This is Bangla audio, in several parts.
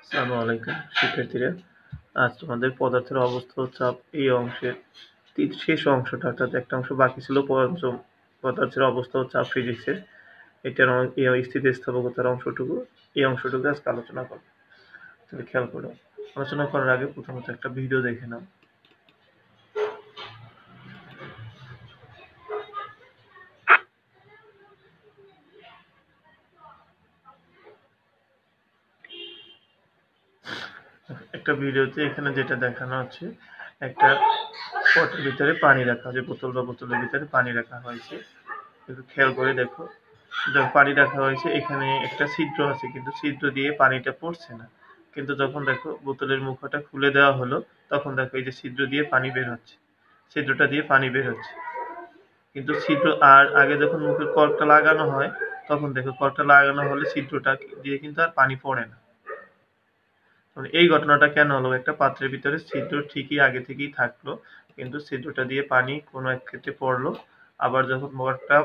আসসালামু আলাইকুম শিক্ষার্থীরা। আজ তোমাদের পদার্থের অবস্থা ও চাপ এই অংশের শেষ অংশটা, অর্থাৎ একটা অংশ বাকি ছিল পঞ্চম পদার্থের অবস্থা ও চাপ ফিজিক্সের। এটার এই স্থিতিস্থাপকতার অংশটুকু, এই অংশটুকু আজকে আলোচনা করব। তুমি খেয়াল করো, আলোচনা করার আগে প্রথমত একটা ভিডিও দেখে নাও। একটা ভিডিওতে এখানে যেটা দেখানো হচ্ছে, একটা পটের ভিতরে পানি রাখা হয়েছে, বোতল বা বোতলের ভিতরে পানি রাখা হয়েছে। একটু খেয়াল করে দেখো, যখন পানি রাখা হয়েছে এখানে একটা ছিদ্র আছে, কিন্তু ছিদ্র দিয়ে পানিটা পড়ছে না। কিন্তু যখন দেখো বোতলের মুখটা খুলে দেওয়া হলো, তখন দেখো এই যে ছিদ্র দিয়ে পানি বের হচ্ছে, ছিদ্রটা দিয়ে পানি বের হচ্ছে। কিন্তু ছিদ্র আর আগে যখন মুখের কর্কটা লাগানো হয়, তখন দেখো কর্কটা লাগানো হলে ছিদ্রটা দিয়ে কিন্তু আর পানি পড়ে না। মানে এই ঘটনাটা কেন হলো? একটা পাত্রের ভিতরে ছিদ্র ঠিকই আগে থেকেই থাকলো, কিন্তু ছিদ্রটা দিয়ে পানি কোনো এক ক্ষেত্রে পড়লো, আবার যখন মোটরটা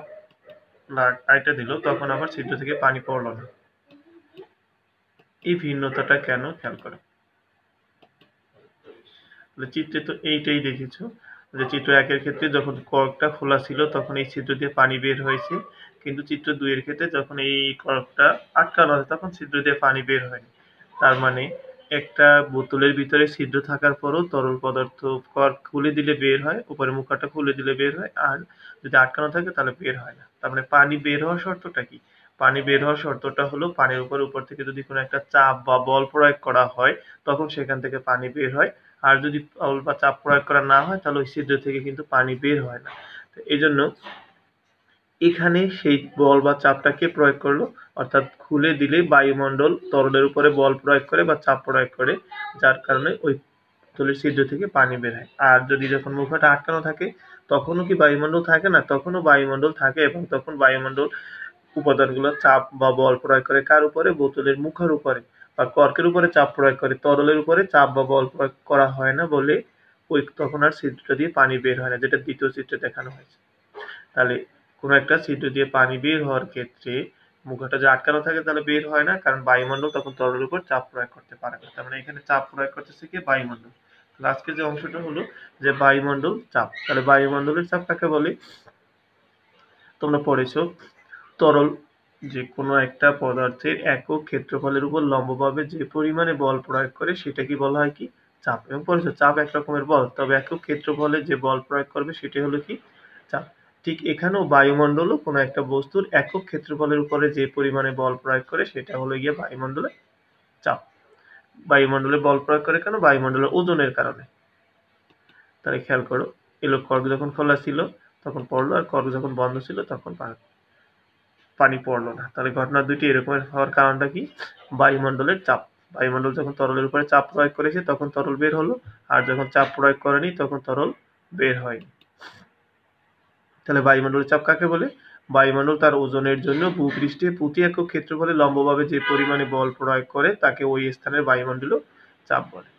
কাইটা দিল তখন আবার ছিদ্র থেকে পানি পড়লো না। এই ভিন্নতাটা কেন খেয়াল করো। চিত্রে তো এইটাই দেখেছো, যে চিত্র একের ক্ষেত্রে যখন কর্কটা খোলা ছিল তখন এই ছিদ্র দিয়ে পানি বের হয়েছে, কিন্তু চিত্র দুইয়ের ক্ষেত্রে যখন এই কর্কটা আটকানো আছে তখন ছিদ্র দিয়ে পানি বের হয়নি। তার মানে একটা বোতলের ভিতরে ছিদ্র থাকার পরও তরল পদার্থ কর্ক খুলে দিলে বের হয়, উপরে মুখটা খুলে দিলে বের হয়, আর যদি আটকানো থাকে তাহলে বের হয় না। তার মানে পানি বের হওয়ার শর্তটা কি? পানি বের হওয়ার শর্তটা হলো পানির উপর থেকে যদি কোনো একটা চাপ বা বল প্রয়োগ করা হয়, তখন সেখান থেকে পানি বের হয়। আর যদি বল বা চাপ প্রয়োগ করা না হয় তাহলে ওই ছিদ্র থেকে কিন্তু পানি বের হয় না। তো এই জন্য এখানে সেই বল বা চাপটা কে প্রয়োগ করলো? অর্থাৎ খুলে দিলে বায়ুমণ্ডল তরলের উপরে বল প্রয়োগ করে বা চাপ প্রয়োগ করে, যার কারণে ওই বোতলের ছিদ্র থেকে পানি বের হয়। আর যদি যখন মুখটা আটকানো থাকে, তখনও কি বায়ুমণ্ডল থাকে না? তখনও বায়ুমণ্ডল থাকে, এবং তখন বায়ুমণ্ডল উপাদানগুলো চাপ বা বল প্রয়োগ করে কার উপরে? বোতলের মুখের উপরে বা কর্কের উপরে চাপ প্রয়োগ করে, তরলের উপরে চাপ বা বল প্রয়োগ করা হয় না বলে ওই তখন আর ছিদ্রটা দিয়ে পানি বের হয় না, যেটা দ্বিতীয় চিত্রে দেখানো হয়েছে। তাহলে কোনো একটা ছিদ্র দিয়ে পানি বের হওয়ার ক্ষেত্রে মুখটা যে আটকানো থাকে তাহলে বের হয় না, কারণ বায়ুমণ্ডল তখন তরলের উপর চাপ প্রয়োগ করতে পারে না। তার মানে এখানে চাপ প্রয়োগ করতেছে কি? বায়ুমণ্ডল। আজকে যে অংশটা হলো যে বায়ুমণ্ডল চাপ, তাহলে বায়ুমণ্ডলের চাপ কাকে বলে? তোমরা পড়েছো, তরল যে কোনো একটা পদার্থের একক ক্ষেত্রফলের উপর লম্বভাবে যে পরিমাণে বল প্রয়োগ করে সেটা কি বলা হয়? কি? চাপ। এবং পড়েছো চাপ এক রকমের বল, তবে একক ক্ষেত্রফলে যে বল প্রয়োগ করবে সেটা হলো কি? চাপ। ঠিক এখানেও বায়ুমণ্ডলও কোনো একটা বস্তুর একক ক্ষেত্রফলের উপরে যে পরিমাণে বল প্রয়োগ করে সেটা হলো গিয়ে বায়ুমণ্ডলের চাপ। বায়ুমণ্ডলে বল প্রয়োগ করে কেন? বায়ুমণ্ডলের ওজনের কারণে। তাহলে খেয়াল করো, এলো কর্ক যখন খোলা ছিল তখন পড়লো, আর কর্ক যখন বন্ধ ছিল তখন পানি পড়লো না। তাহলে ঘটনা দুইটি এরকমের হওয়ার কারণটা কি? বায়ুমণ্ডলের চাপ। বায়ুমণ্ডল যখন তরলের উপরে চাপ প্রয়োগ করেছে তখন তরল বের হলো, আর যখন চাপ প্রয়োগ করেনি তখন তরল বের হয়নি। তাহলে বায়ুমণ্ডলের চাপ কাকে বলে? বায়ুমণ্ডল তার ওজনের জন্য ভূপৃষ্ঠে প্রতি একক ক্ষেত্রফলে লম্বভাবে যে পরিমাণে বল প্রয়োগ করে তাকে ওই স্থানের বায়ুমণ্ডলীয় চাপ বলে।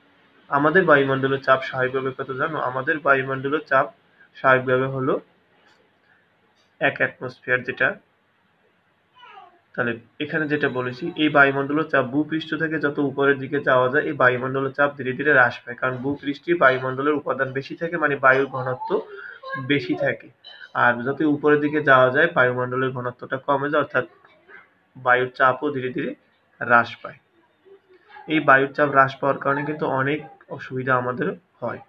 আমাদের বায়ুমণ্ডলের চাপ স্বাভাবিকভাবে কত জানো? আমাদের বায়ুমণ্ডলের চাপ স্বাভাবিকভাবে হলো 1 অ্যাটমসফিয়ার, যেটা তাহলে এখানে যেটা বলেছি, এই বায়ুমণ্ডলের চাপ ভূপৃষ্ঠ থেকে যত উপরের দিকে যাওয়া যায় এই বায়ুমণ্ডলের চাপ ধীরে ধীরে হ্রাস পায়, কারণ ভূপৃষ্ঠে বায়ুমণ্ডলের উপাদান বেশি থাকে, মানে বায়ুর ঘনত্ব বেশি থাকে। আর যত উপরের দিকে যাওয়া যায় বায়ুমণ্ডলের ঘনত্বটা কমে যায়, অর্থাৎ বায়ুর চাপও ধীরে ধীরে হ্রাস পায়। এই বায়ুর চাপ হ্রাস পাওয়ার কারণে কিন্তু অনেক অসুবিধা আমাদের হয়।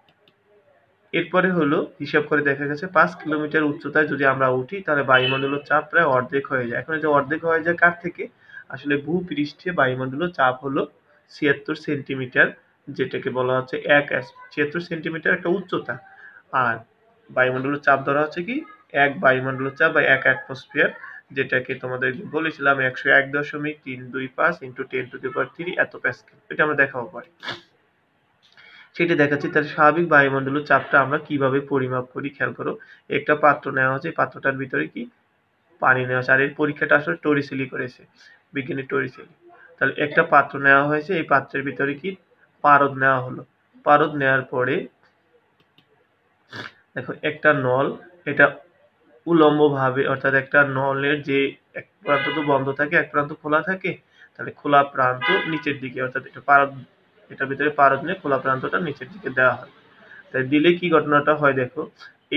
এরপরে হলো হিসাব করে দেখা গেছে 5 কিলোমিটার উচ্চতায় যদি আমরা উঠি তাহলে বায়ুমণ্ডলের চাপ প্রায় অর্ধেক হয়ে যায়। এখন এই যে অর্ধেক হয়ে যায় কার থেকে? আসলে ভূপৃষ্ঠে বায়ুমণ্ডলের চাপ হলো 76 সেন্টিমিটার, যেটাকে বলা হচ্ছে 76 সেন্টিমিটার একটা উচ্চতা। আর বায়ুমণ্ডলের চাপ ধরা হচ্ছে কি? বায়ুমণ্ডলের চাপ বা 1 অ্যাটমসফিয়ার, যেটাকে তোমাদের বলেছিলাম 101.325 ইন্টু 10⁻³ এত প্যাসকেল। এটা আমরা দেখাবো পরে। সেটি দেখাচ্ছি। তাহলে স্বাভাবিক বায়ুমণ্ডলের চাপটা আমরা কিভাবে পরিমাপ করি খেয়াল করো। একটা পাত্র নেওয়া হচ্ছে, পাত্রটার ভিতরে কি? পানি নেওয়া হচ্ছে। আর এর পরীক্ষাটা আসলে টরিসেলি করেছে, বিজ্ঞানী টরিসেলি। তাহলে একটা পাত্র নেওয়া হয়েছে, এই পাত্রের ভিতরে কি? পারদ নেওয়া হলো। পারদ নেওয়ার পরে দেখো একটা নল, এটা উলম্ব ভাবে, অর্থাৎ একটা নলের যে এক প্রান্ত তো বন্ধ থাকে এক প্রান্ত খোলা থাকে, তাহলে খোলা প্রান্ত নিচের দিকে, অর্থাৎ এটা পারদ, এটার ভিতরে পারদ নিয়ে খোলা প্রান্তটা নিচের দিকে দেওয়া হয়। তাই দিলে কি ঘটনাটা হয় দেখো,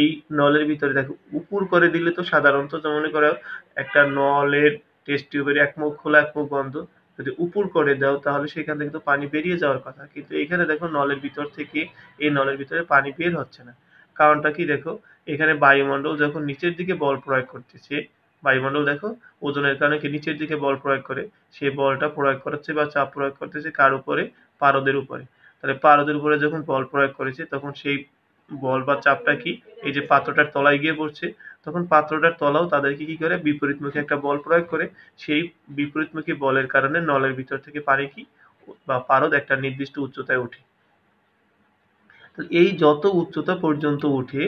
এই নলের ভিতরে দেখো উপর করে দিলে তো সাধারণত মনে করো একটা নলের টেস্ট টিউবের এক মুখ খোলা এক মুখ বন্ধ, যদি উপর করে দাও তাহলে সেখান থেকে তো পানি বেরিয়ে যাওয়ার কথা, কিন্তু এখানে দেখো নলের ভিতর থেকে এই নলের ভিতরে পানি বের হচ্ছে না। কারণটা কি দেখো, এখানে বায়ুমণ্ডল যখন নিচের দিকে বল প্রয়োগ করতেছে, বায়ুমণ্ডল দেখো ওজনের কারণে কি নিচের দিকে বল প্রয়োগ করে, সেই বলটা প্রয়োগ করছে বা চাপ প্রয়োগ করতেছে কার উপরে, পারদের উপরে। তাহলে পারদের উপরে যখন বল প্রয়োগ করেছে তখন সেই বল বা চাপটা কি এই যে পাত্রটার তলায় গিয়ে পড়ছে, তখন পাত্রটার তলাও তাদেরকে কি করে বিপরীতমুখী একটা বল প্রয়োগ করে, সেই বিপরীতমুখী বলের কারণে নলের ভিতর থেকে পানি কি বা পারদ একটা নির্দিষ্ট উচ্চতায় ওঠে। তো এই যত উচ্চতা পর্যন্ত ওঠে,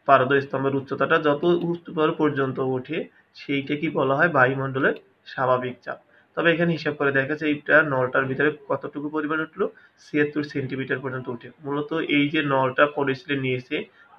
পারদ স্তম্ভের উচ্চতাটা যত উপর পর্যন্ত ওঠে সেইটা কি বলা হয় বায়ুমণ্ডলের স্বাভাবিক চাপ। তবে এখানে হিসাব করে দেখা যায় এইটা নলটার ভিতরে কতটুকু পরিমাণ উঠলো, ৭৬ সেন্টিমিটার পর্যন্ত উঠে। মূলত এই যে নলটা পরিশীলন নিয়েছে,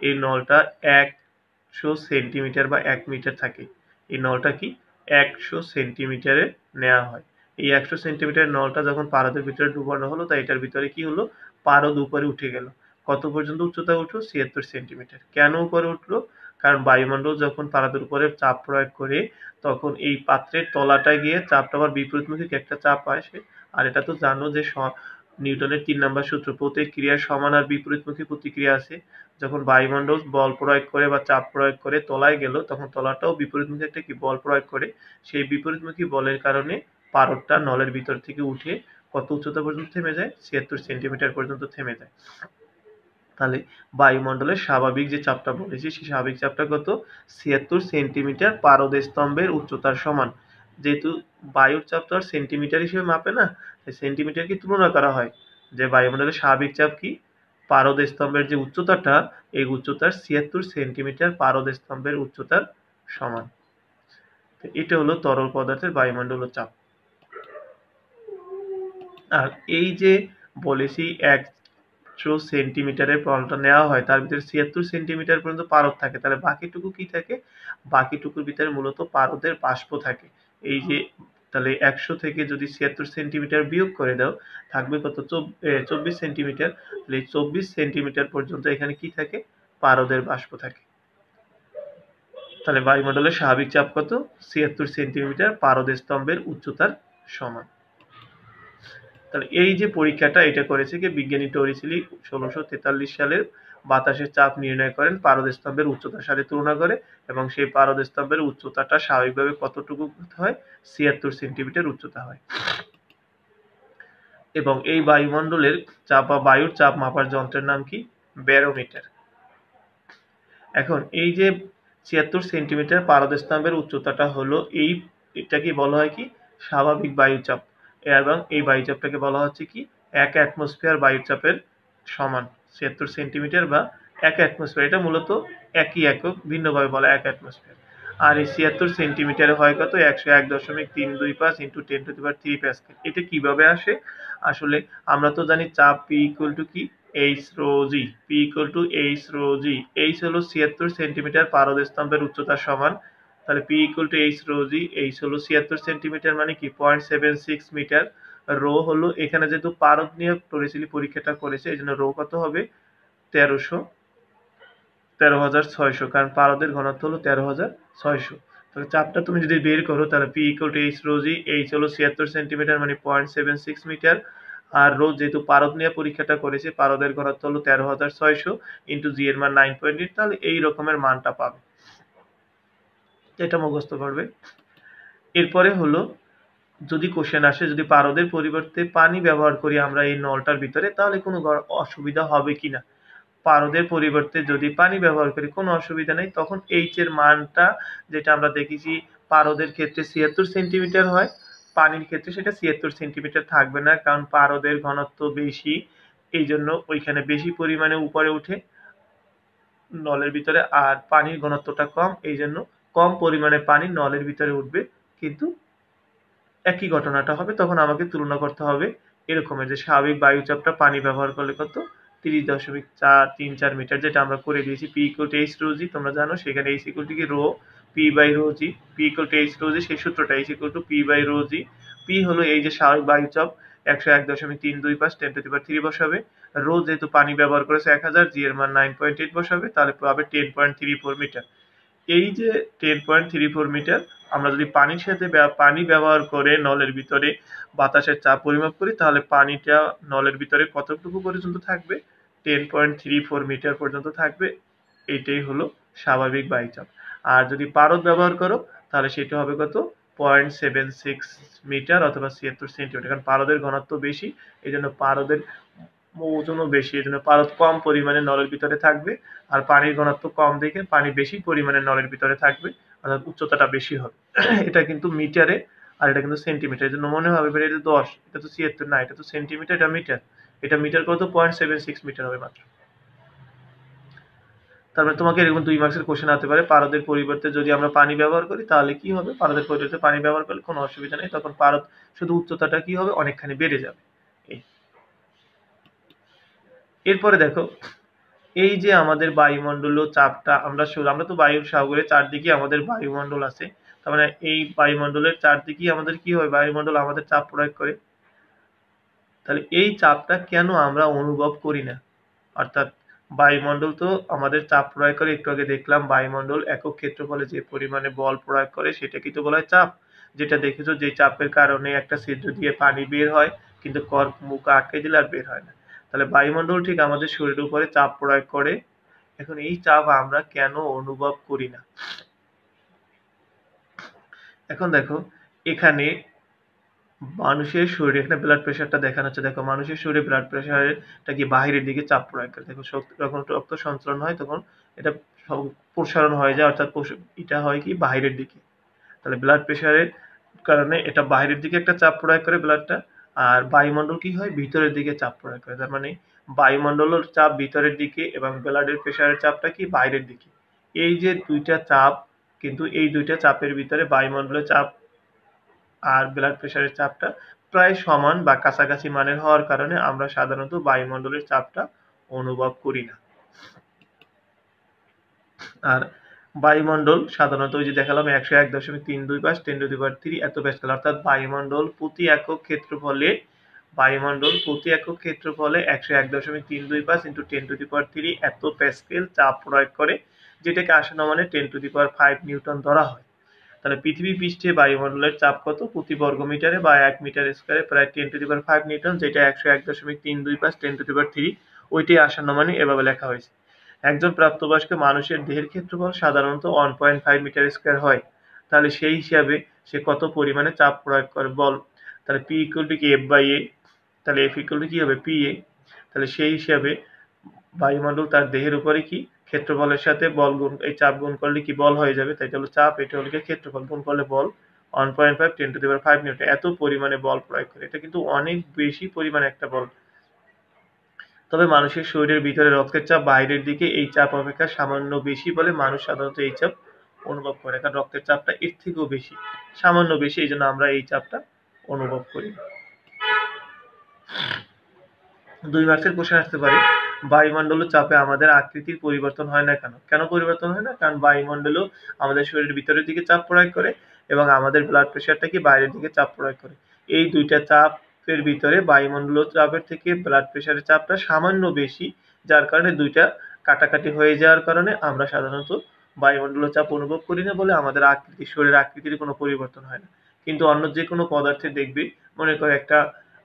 এই নলটা ১০০ সেন্টিমিটার বা ১ মিটার থাকে। এই নলটা কি ১০০ সেন্টিমিটারে নেওয়া হয়। এই ১০০ সেন্টিমিটার নলটা যখন পারদের ভিতরে ডুবানো হলো, তাই এটার ভিতরে কি হলো, পারদ উপরে উঠে গেল। কত পর্যন্ত উচ্চতা উঠলো, ৭৬ সেন্টিমিটার। কেন উপরে উঠলো, কারণ বায়ুমণ্ডল যখন পারদের উপরে চাপ প্রয়োগ করে তখন এই পাত্রের তলাটা গিয়ে চাপটা আবার বিপরীতমুখী একটা চাপ আসে। আর এটা তো জানো যে নিউটনের ৩ নম্বর সূত্র, প্রত্যেক ক্রিয়ার সমান আর বিপরীতমুখী প্রতিক্রিয়া আছে। যখন বায়ুমণ্ডল বল প্রয়োগ করে বা চাপ প্রয়োগ করে তলায় গেল, তখন তলাটাও বিপরীতমুখী একটা কি বল প্রয়োগ করে, সেই বিপরীতমুখী বলের কারণে পারদটা নলের ভিতর থেকে উঠে কত উচ্চতা পর্যন্ত থেমে যায়, ৭৬ সেন্টিমিটার পর্যন্ত থেমে যায়। তাহলে বায়ুমণ্ডলের স্বাভাবিক যে চাপটা বলেছি, সেই স্বাভাবিক চাপটা কত, ৭৬ সেন্টিমিটার পারদ স্তম্ভের উচ্চতার সমান। যেহেতু বায়ুর চাপ তো আর সেন্টিমিটার হিসেবে মাপে না, সেন্টিমিটার কি তুলনা করা হয়, যে বায়ুমণ্ডলের স্বাভাবিক চাপ কি, পারদ স্তম্ভের যে উচ্চতাটা, এই উচ্চতার ৭৬ সেন্টিমিটার পারদ স্তম্ভের উচ্চতার সমান। এটা হলো তরল পদার্থের বায়ুমণ্ডলীয় চাপ। আর এই যে বলেছি ১০০ সেন্টিমিটারের বলটা নেওয়া হয়, তার ভিতরে ৭৬ সেন্টিমিটার পর্যন্ত পারদ থাকে, তাহলে বাকিটুকু কি থাকে, বাকিটুকুর ভিতরে মূলত পারদের বাষ্প থাকে। এই যে তাহলে ১০০ থেকে যদি ৭৬ সেন্টিমিটার বিয়োগ করে দাও, থাকবে কত, ২৪ সেন্টিমিটার। তাহলে এই ২৪ সেন্টিমিটার পর্যন্ত এখানে কি থাকে, পারদের বাষ্প থাকে। তাহলে বায়ুমণ্ডলের স্বাভাবিক চাপ কত, ৭৬ সেন্টিমিটার পারদ স্তম্ভের উচ্চতার সমান। তাহলে এই যে পরীক্ষাটা এটা করেছে কি বিজ্ঞানী টরিসেলি ১৬৪৩ সালে বাতাসের চাপ নির্ণয় করেন পারদ স্তম্ভের উচ্চতার সাথে তুলনা করে, এবং সেই পারদ স্তম্ভের উচ্চতাটা স্বাভাবিকভাবে কতটুকু হয়, ৭৬ সেন্টিমিটার উচ্চতা হয়। এবং এই বায়ুমণ্ডলের চাপ বা বায়ুর চাপ মাপার যন্ত্রের নাম কি, ব্যারোমিটার। এখন এই যে ৭৬ সেন্টিমিটার পারদ স্তম্ভের উচ্চতাটা হলো, এটাকে বলা হয় কি স্বাভাবিক বায়ুচাপ, এবং এই বায়ুচাপটাকে বলা হচ্ছে কি ১ অ্যাটমসফিয়ার বায়ুচাপের সমান ৭৬ সেন্টিমিটার বা ১ অ্যাটমসফিয়ার। এটা মূলত একই একক, ভিন্নভাবে বলা ১ অ্যাটমসফিয়ার। আর এই ৭৬ সেন্টিমিটারে হয় কত, ১০১.৩২৫ ইন্টু 10⁻³ প্যাসকেল। এটা কিভাবে আসে, আসলে আমরা তো জানি চাপ পি ইকুয়াল টু কি, H rho G, P equal to H rho G. H হলো ৭৬ সেন্টিমিটার পারদ স্তম্ভের উচ্চতার সমান, তাহলে P equal to H rho G. H হলো ৭৬ সেন্টিমিটার মানে কি 0.76 মিটার। রো হলো, এখানে যেহেতু পারদ নিয়ে টরিসেলি পরীক্ষাটা করেছে এই জন্য রো কত হবে, ১৩,৬০০, কারণ পারদের ঘনত্ব হলো ১৩,৬০০। তাহলে চাপটা তুমি যদি বের করো, তাহলে P equal to H rho G. H হলো ৭৬ সেন্টিমিটার মানে 0.76 মিটার। আর রো যেহেতু পারদ নিয়ে পরীক্ষাটা করেছে, পারদের ঘনত্ব হলো ১৩,৬০০ ইন্টু জি এর মান 9.8, তাহলে এই রকমের মানটা পাবে। এটা মুখস্থ করবে। এরপরে হলো, যদি কোশ্চেন আসে যদি পারদের পরিবর্তে পানি ব্যবহার করি আমরা এই নলটার ভিতরে, তাহলে কোনো অসুবিধা হবে কিনা। পারদের পরিবর্তে যদি পানি ব্যবহার করি কোনো অসুবিধা নেই, তখন এইচ এর মানটা যেটা আমরা দেখেছি পারদের ক্ষেত্রে ৭৬ সেন্টিমিটার হয়, পানির ক্ষেত্রে সেটা ৭৬ সেন্টিমিটার থাকবে না, কারণ পারদের ঘনত্ব বেশি, এই জন্য ওইখানে বেশি পরিমাণে উপরে উঠে নলের ভিতরে, আর পানির ঘনত্বটা কম, এই জন্য কম পরিমাণে পানি নলের ভিতরে উঠবে, কিন্তু একই ঘটনাটা হবে। তখন আমাকে তুলনা করতে হবে এরকমের যে স্বাভাবিক বায়ুচাপটা পানি ব্যবহার করলে কত, ৩০.৪34 মিটার, যেটা আমরা করে দিয়েছি। P equal to H rho G, তোমরা জানো সেখানে এইচ ইকুয়াল টু কি rho P by rho G, P equal to H rho G, সেই সূত্রটা H equal to P by rho G P হলো এই যে স্বাভাবিক বায়ুচাপ 101.325 10⁻³ বসাবে। রো যেহেতু পানি ব্যবহার করেছে 1000, জি এর মান 9.8 বসাবে, তাহলে পাবে 10.34 মিটার। এই যে 10.34 মিটার আমরা যদি পানির সাথে পানি ব্যবহার করে নলের ভিতরে বাতাসের চাপ পরিমাপ করি, তাহলে পানিটা নলের ভিতরে কতটুকু পর্যন্ত থাকবে? 10.34 মিটার পর্যন্ত থাকবে। এইটাই হলো স্বাভাবিক বায়ুচাপ। আর যদি পারদ ব্যবহার করো তাহলে সেটা হবে কত? 0.76 মিটার অথবা 76 সেন্টিমিটার। কারণ পারদের ঘনত্ব বেশি, এই জন্য পারদের ওজনও বেশি, এই জন্য পারদ কম পরিমাণে নলের ভিতরে থাকবে। আর পানির ঘনত্ব কম দেখে পানি বেশি পরিমাণে নলের ভিতরে থাকবে, অর্থাৎ উচ্চতাটা বেশি হবে। এটা কিন্তু মিটারে, আর এটা কিন্তু সেন্টিমিটার। এই জন্য মনে হবে এটা 10, এটা তো 76 না, এটা তো সেন্টিমিটার, এটা মিটার। এটা মিটার কত? 0.76 মিটার হবে মাত্র। তারপরে তোমাকে এরকম 2 মার্কসের কোশ্চেন আসতে পারে, পারদের পরিবর্তে যদি আমরা পানি ব্যবহার করি তাহলে কি হবে? পারদের পরিবর্তে পানি ব্যবহার করলে কোনো অসুবিধা নেই, তখন পারদ শুধু উচ্চতাটা কি হবে? অনেকখানি বেড়ে যাবে। এরপরে দেখো, এই যে আমাদের বায়ুমণ্ডলীয় চাপটা আমরা তো বায়ুর সাগরে চারদিকে আমাদের বায়ুমণ্ডল আছে, তার মানে এই বায়ুমণ্ডলের চারদিকে আমাদের কি হয়? বায়ুমণ্ডল আমাদের চাপ প্রয়োগ করে। তাহলে এই চাপটা কেন আমরা অনুভব করি না? অর্থাৎ বায়ুমণ্ডল তো আমাদের চাপ প্রয়োগ করে, একটু আগে দেখলাম বায়ুমণ্ডল একক ক্ষেত্রফলে যে পরিমাণে বল প্রয়োগ করে সেটাকেই তো বলা হয় চাপ। যেটা দেখেছো, যে চাপের কারণে একটা ছিদ্র দিয়ে পানি বের হয়, কিন্তু কর্ক মুখ আটকে দিলে আর বের হয় না। তাহলে বায়ুমণ্ডল ঠিক আমাদের শরীরের উপরে চাপ প্রয়োগ করে। এখন এই চাপ আমরা কেন অনুভব করি না? এখন দেখো, এখানে মানুষের শরীরে, এখানে ব্লাড প্রেশারটা দেখানো হচ্ছে। দেখো, মানুষের শরীরে ব্লাড প্রেশারটা কি বাহিরের দিকে চাপ প্রয়োগ করে। দেখো, যখন রক্ত সঞ্চালন হয় তখন এটা প্রসারণ হয়ে যায়, অর্থাৎ এটা হয় কি বাহিরের দিকে। তাহলে ব্লাড প্রেশারের কারণে এটা বাইরের দিকে একটা চাপ প্রয়োগ করে ব্লাডটা, আর বায়ুমণ্ডল কি হয়? ভিতরের দিকে চাপ প্রয়োগ করে। তার মানে বায়ুমণ্ডলের চাপ ভিতরের দিকে এবং ব্লাডের প্রেশারের চাপটা কি বাইরের দিকে। এই যে দুইটা চাপ, কিন্তু এই দুইটা চাপের ভিতরে বায়ুমণ্ডলের চাপ আর ব্লাড প্রেশারের চাপটা প্রায় সমান বা কাছাকাছি মানের হওয়ার কারণে আমরা সাধারণত বায়ুমণ্ডলের চাপটা অনুভব করি না। আর বায়ুমণ্ডল সাধারণত ওই যে দেখালাম 101.325 10⁻³ এত প্যাসকেল, অর্থাৎ বায়ুমণ্ডল প্রতি একক ক্ষেত্রফলে 101.325 × 10⁻³ এত প্যাসকেল চাপ প্রয়োগ করে, যেটাকে আনুমানিক 10⁵ নিউটন ধরা হয়। তাহলে পৃথিবী পৃষ্ঠে বায়ুমণ্ডলের চাপ কত? প্রতি বর্গমিটারে বা 1 মিটার স্কয়ারে প্রায় 10⁵ নিউটন, যেটা 101.325 10⁻³ ওইটাই আনুমানিক এভাবে লেখা হয়েছে। একজন প্রাপ্তবয়স্ক মানুষের দেহের ক্ষেত্রফল সাধারণত 1.5 মিটার স্কয়ার হয়। তাহলে সেই হিসাবে সে কত পরিমাণে চাপ প্রয়োগ করে বল? তাহলে P = কি F/A, তাহলে F = কি হবে? PA। তাহলে সেই হিসাবে বায়ুমণ্ডল তার দেহের উপরে কি ক্ষেত্রফলের সাথে বল গুণ, এই চাপ গুণ করলে কি বল হয়ে যাবে। তাই এটা হলো চাপ, এটা হলো ক্ষেত্রফল, গুণ করলে বল 1.5 10⁵ নিউটন এত পরিমাণে বল প্রয়োগ করে। এটা কিন্তু অনেক বেশি পরিমাণে একটা বল। তবে মানুষের শরীরের ভিতরে রক্তের চাপ বাইরের দিকে এই চাপ অপেক্ষা সামান্য বেশি বলে মানুষ সাধারণত এই চাপ অনুভব করে। কারণ রক্তের চাপটা এর থেকেও বেশি, সামান্য বেশি, এই জন্য আমরা এই চাপটা অনুভব করি। 2 মার্কসের কোশ্চেন আসতে পারে, বায়ুমণ্ডলীয় চাপে আমাদের আকৃতির পরিবর্তন হয় না কেন? কেন পরিবর্তন হয় না? কারণ বায়ুমণ্ডলও আমাদের শরীরের ভিতরের দিকে চাপ প্রয়োগ করে এবং আমাদের ব্লাড প্রেশারটা কি বাইরের দিকে চাপ প্রয়োগ করে। এই দুইটা চাপের ভিতরে বায়ুমণ্ডলীয় চাপের থেকে ব্লাড প্রেশারের চাপটা সামান্য বেশি, যার কারণে দুইটা কাটাকাটি হয়ে যাওয়ার কারণে আমরা সাধারণত বায়ুমণ্ডলীয় চাপ অনুভব করি না বলে আমাদের আকৃতি, শরীরের আকৃতির কোনো পরিবর্তন হয় না। কিন্তু অন্য যে কোনো পদার্থে দেখবি, মনে করে একটা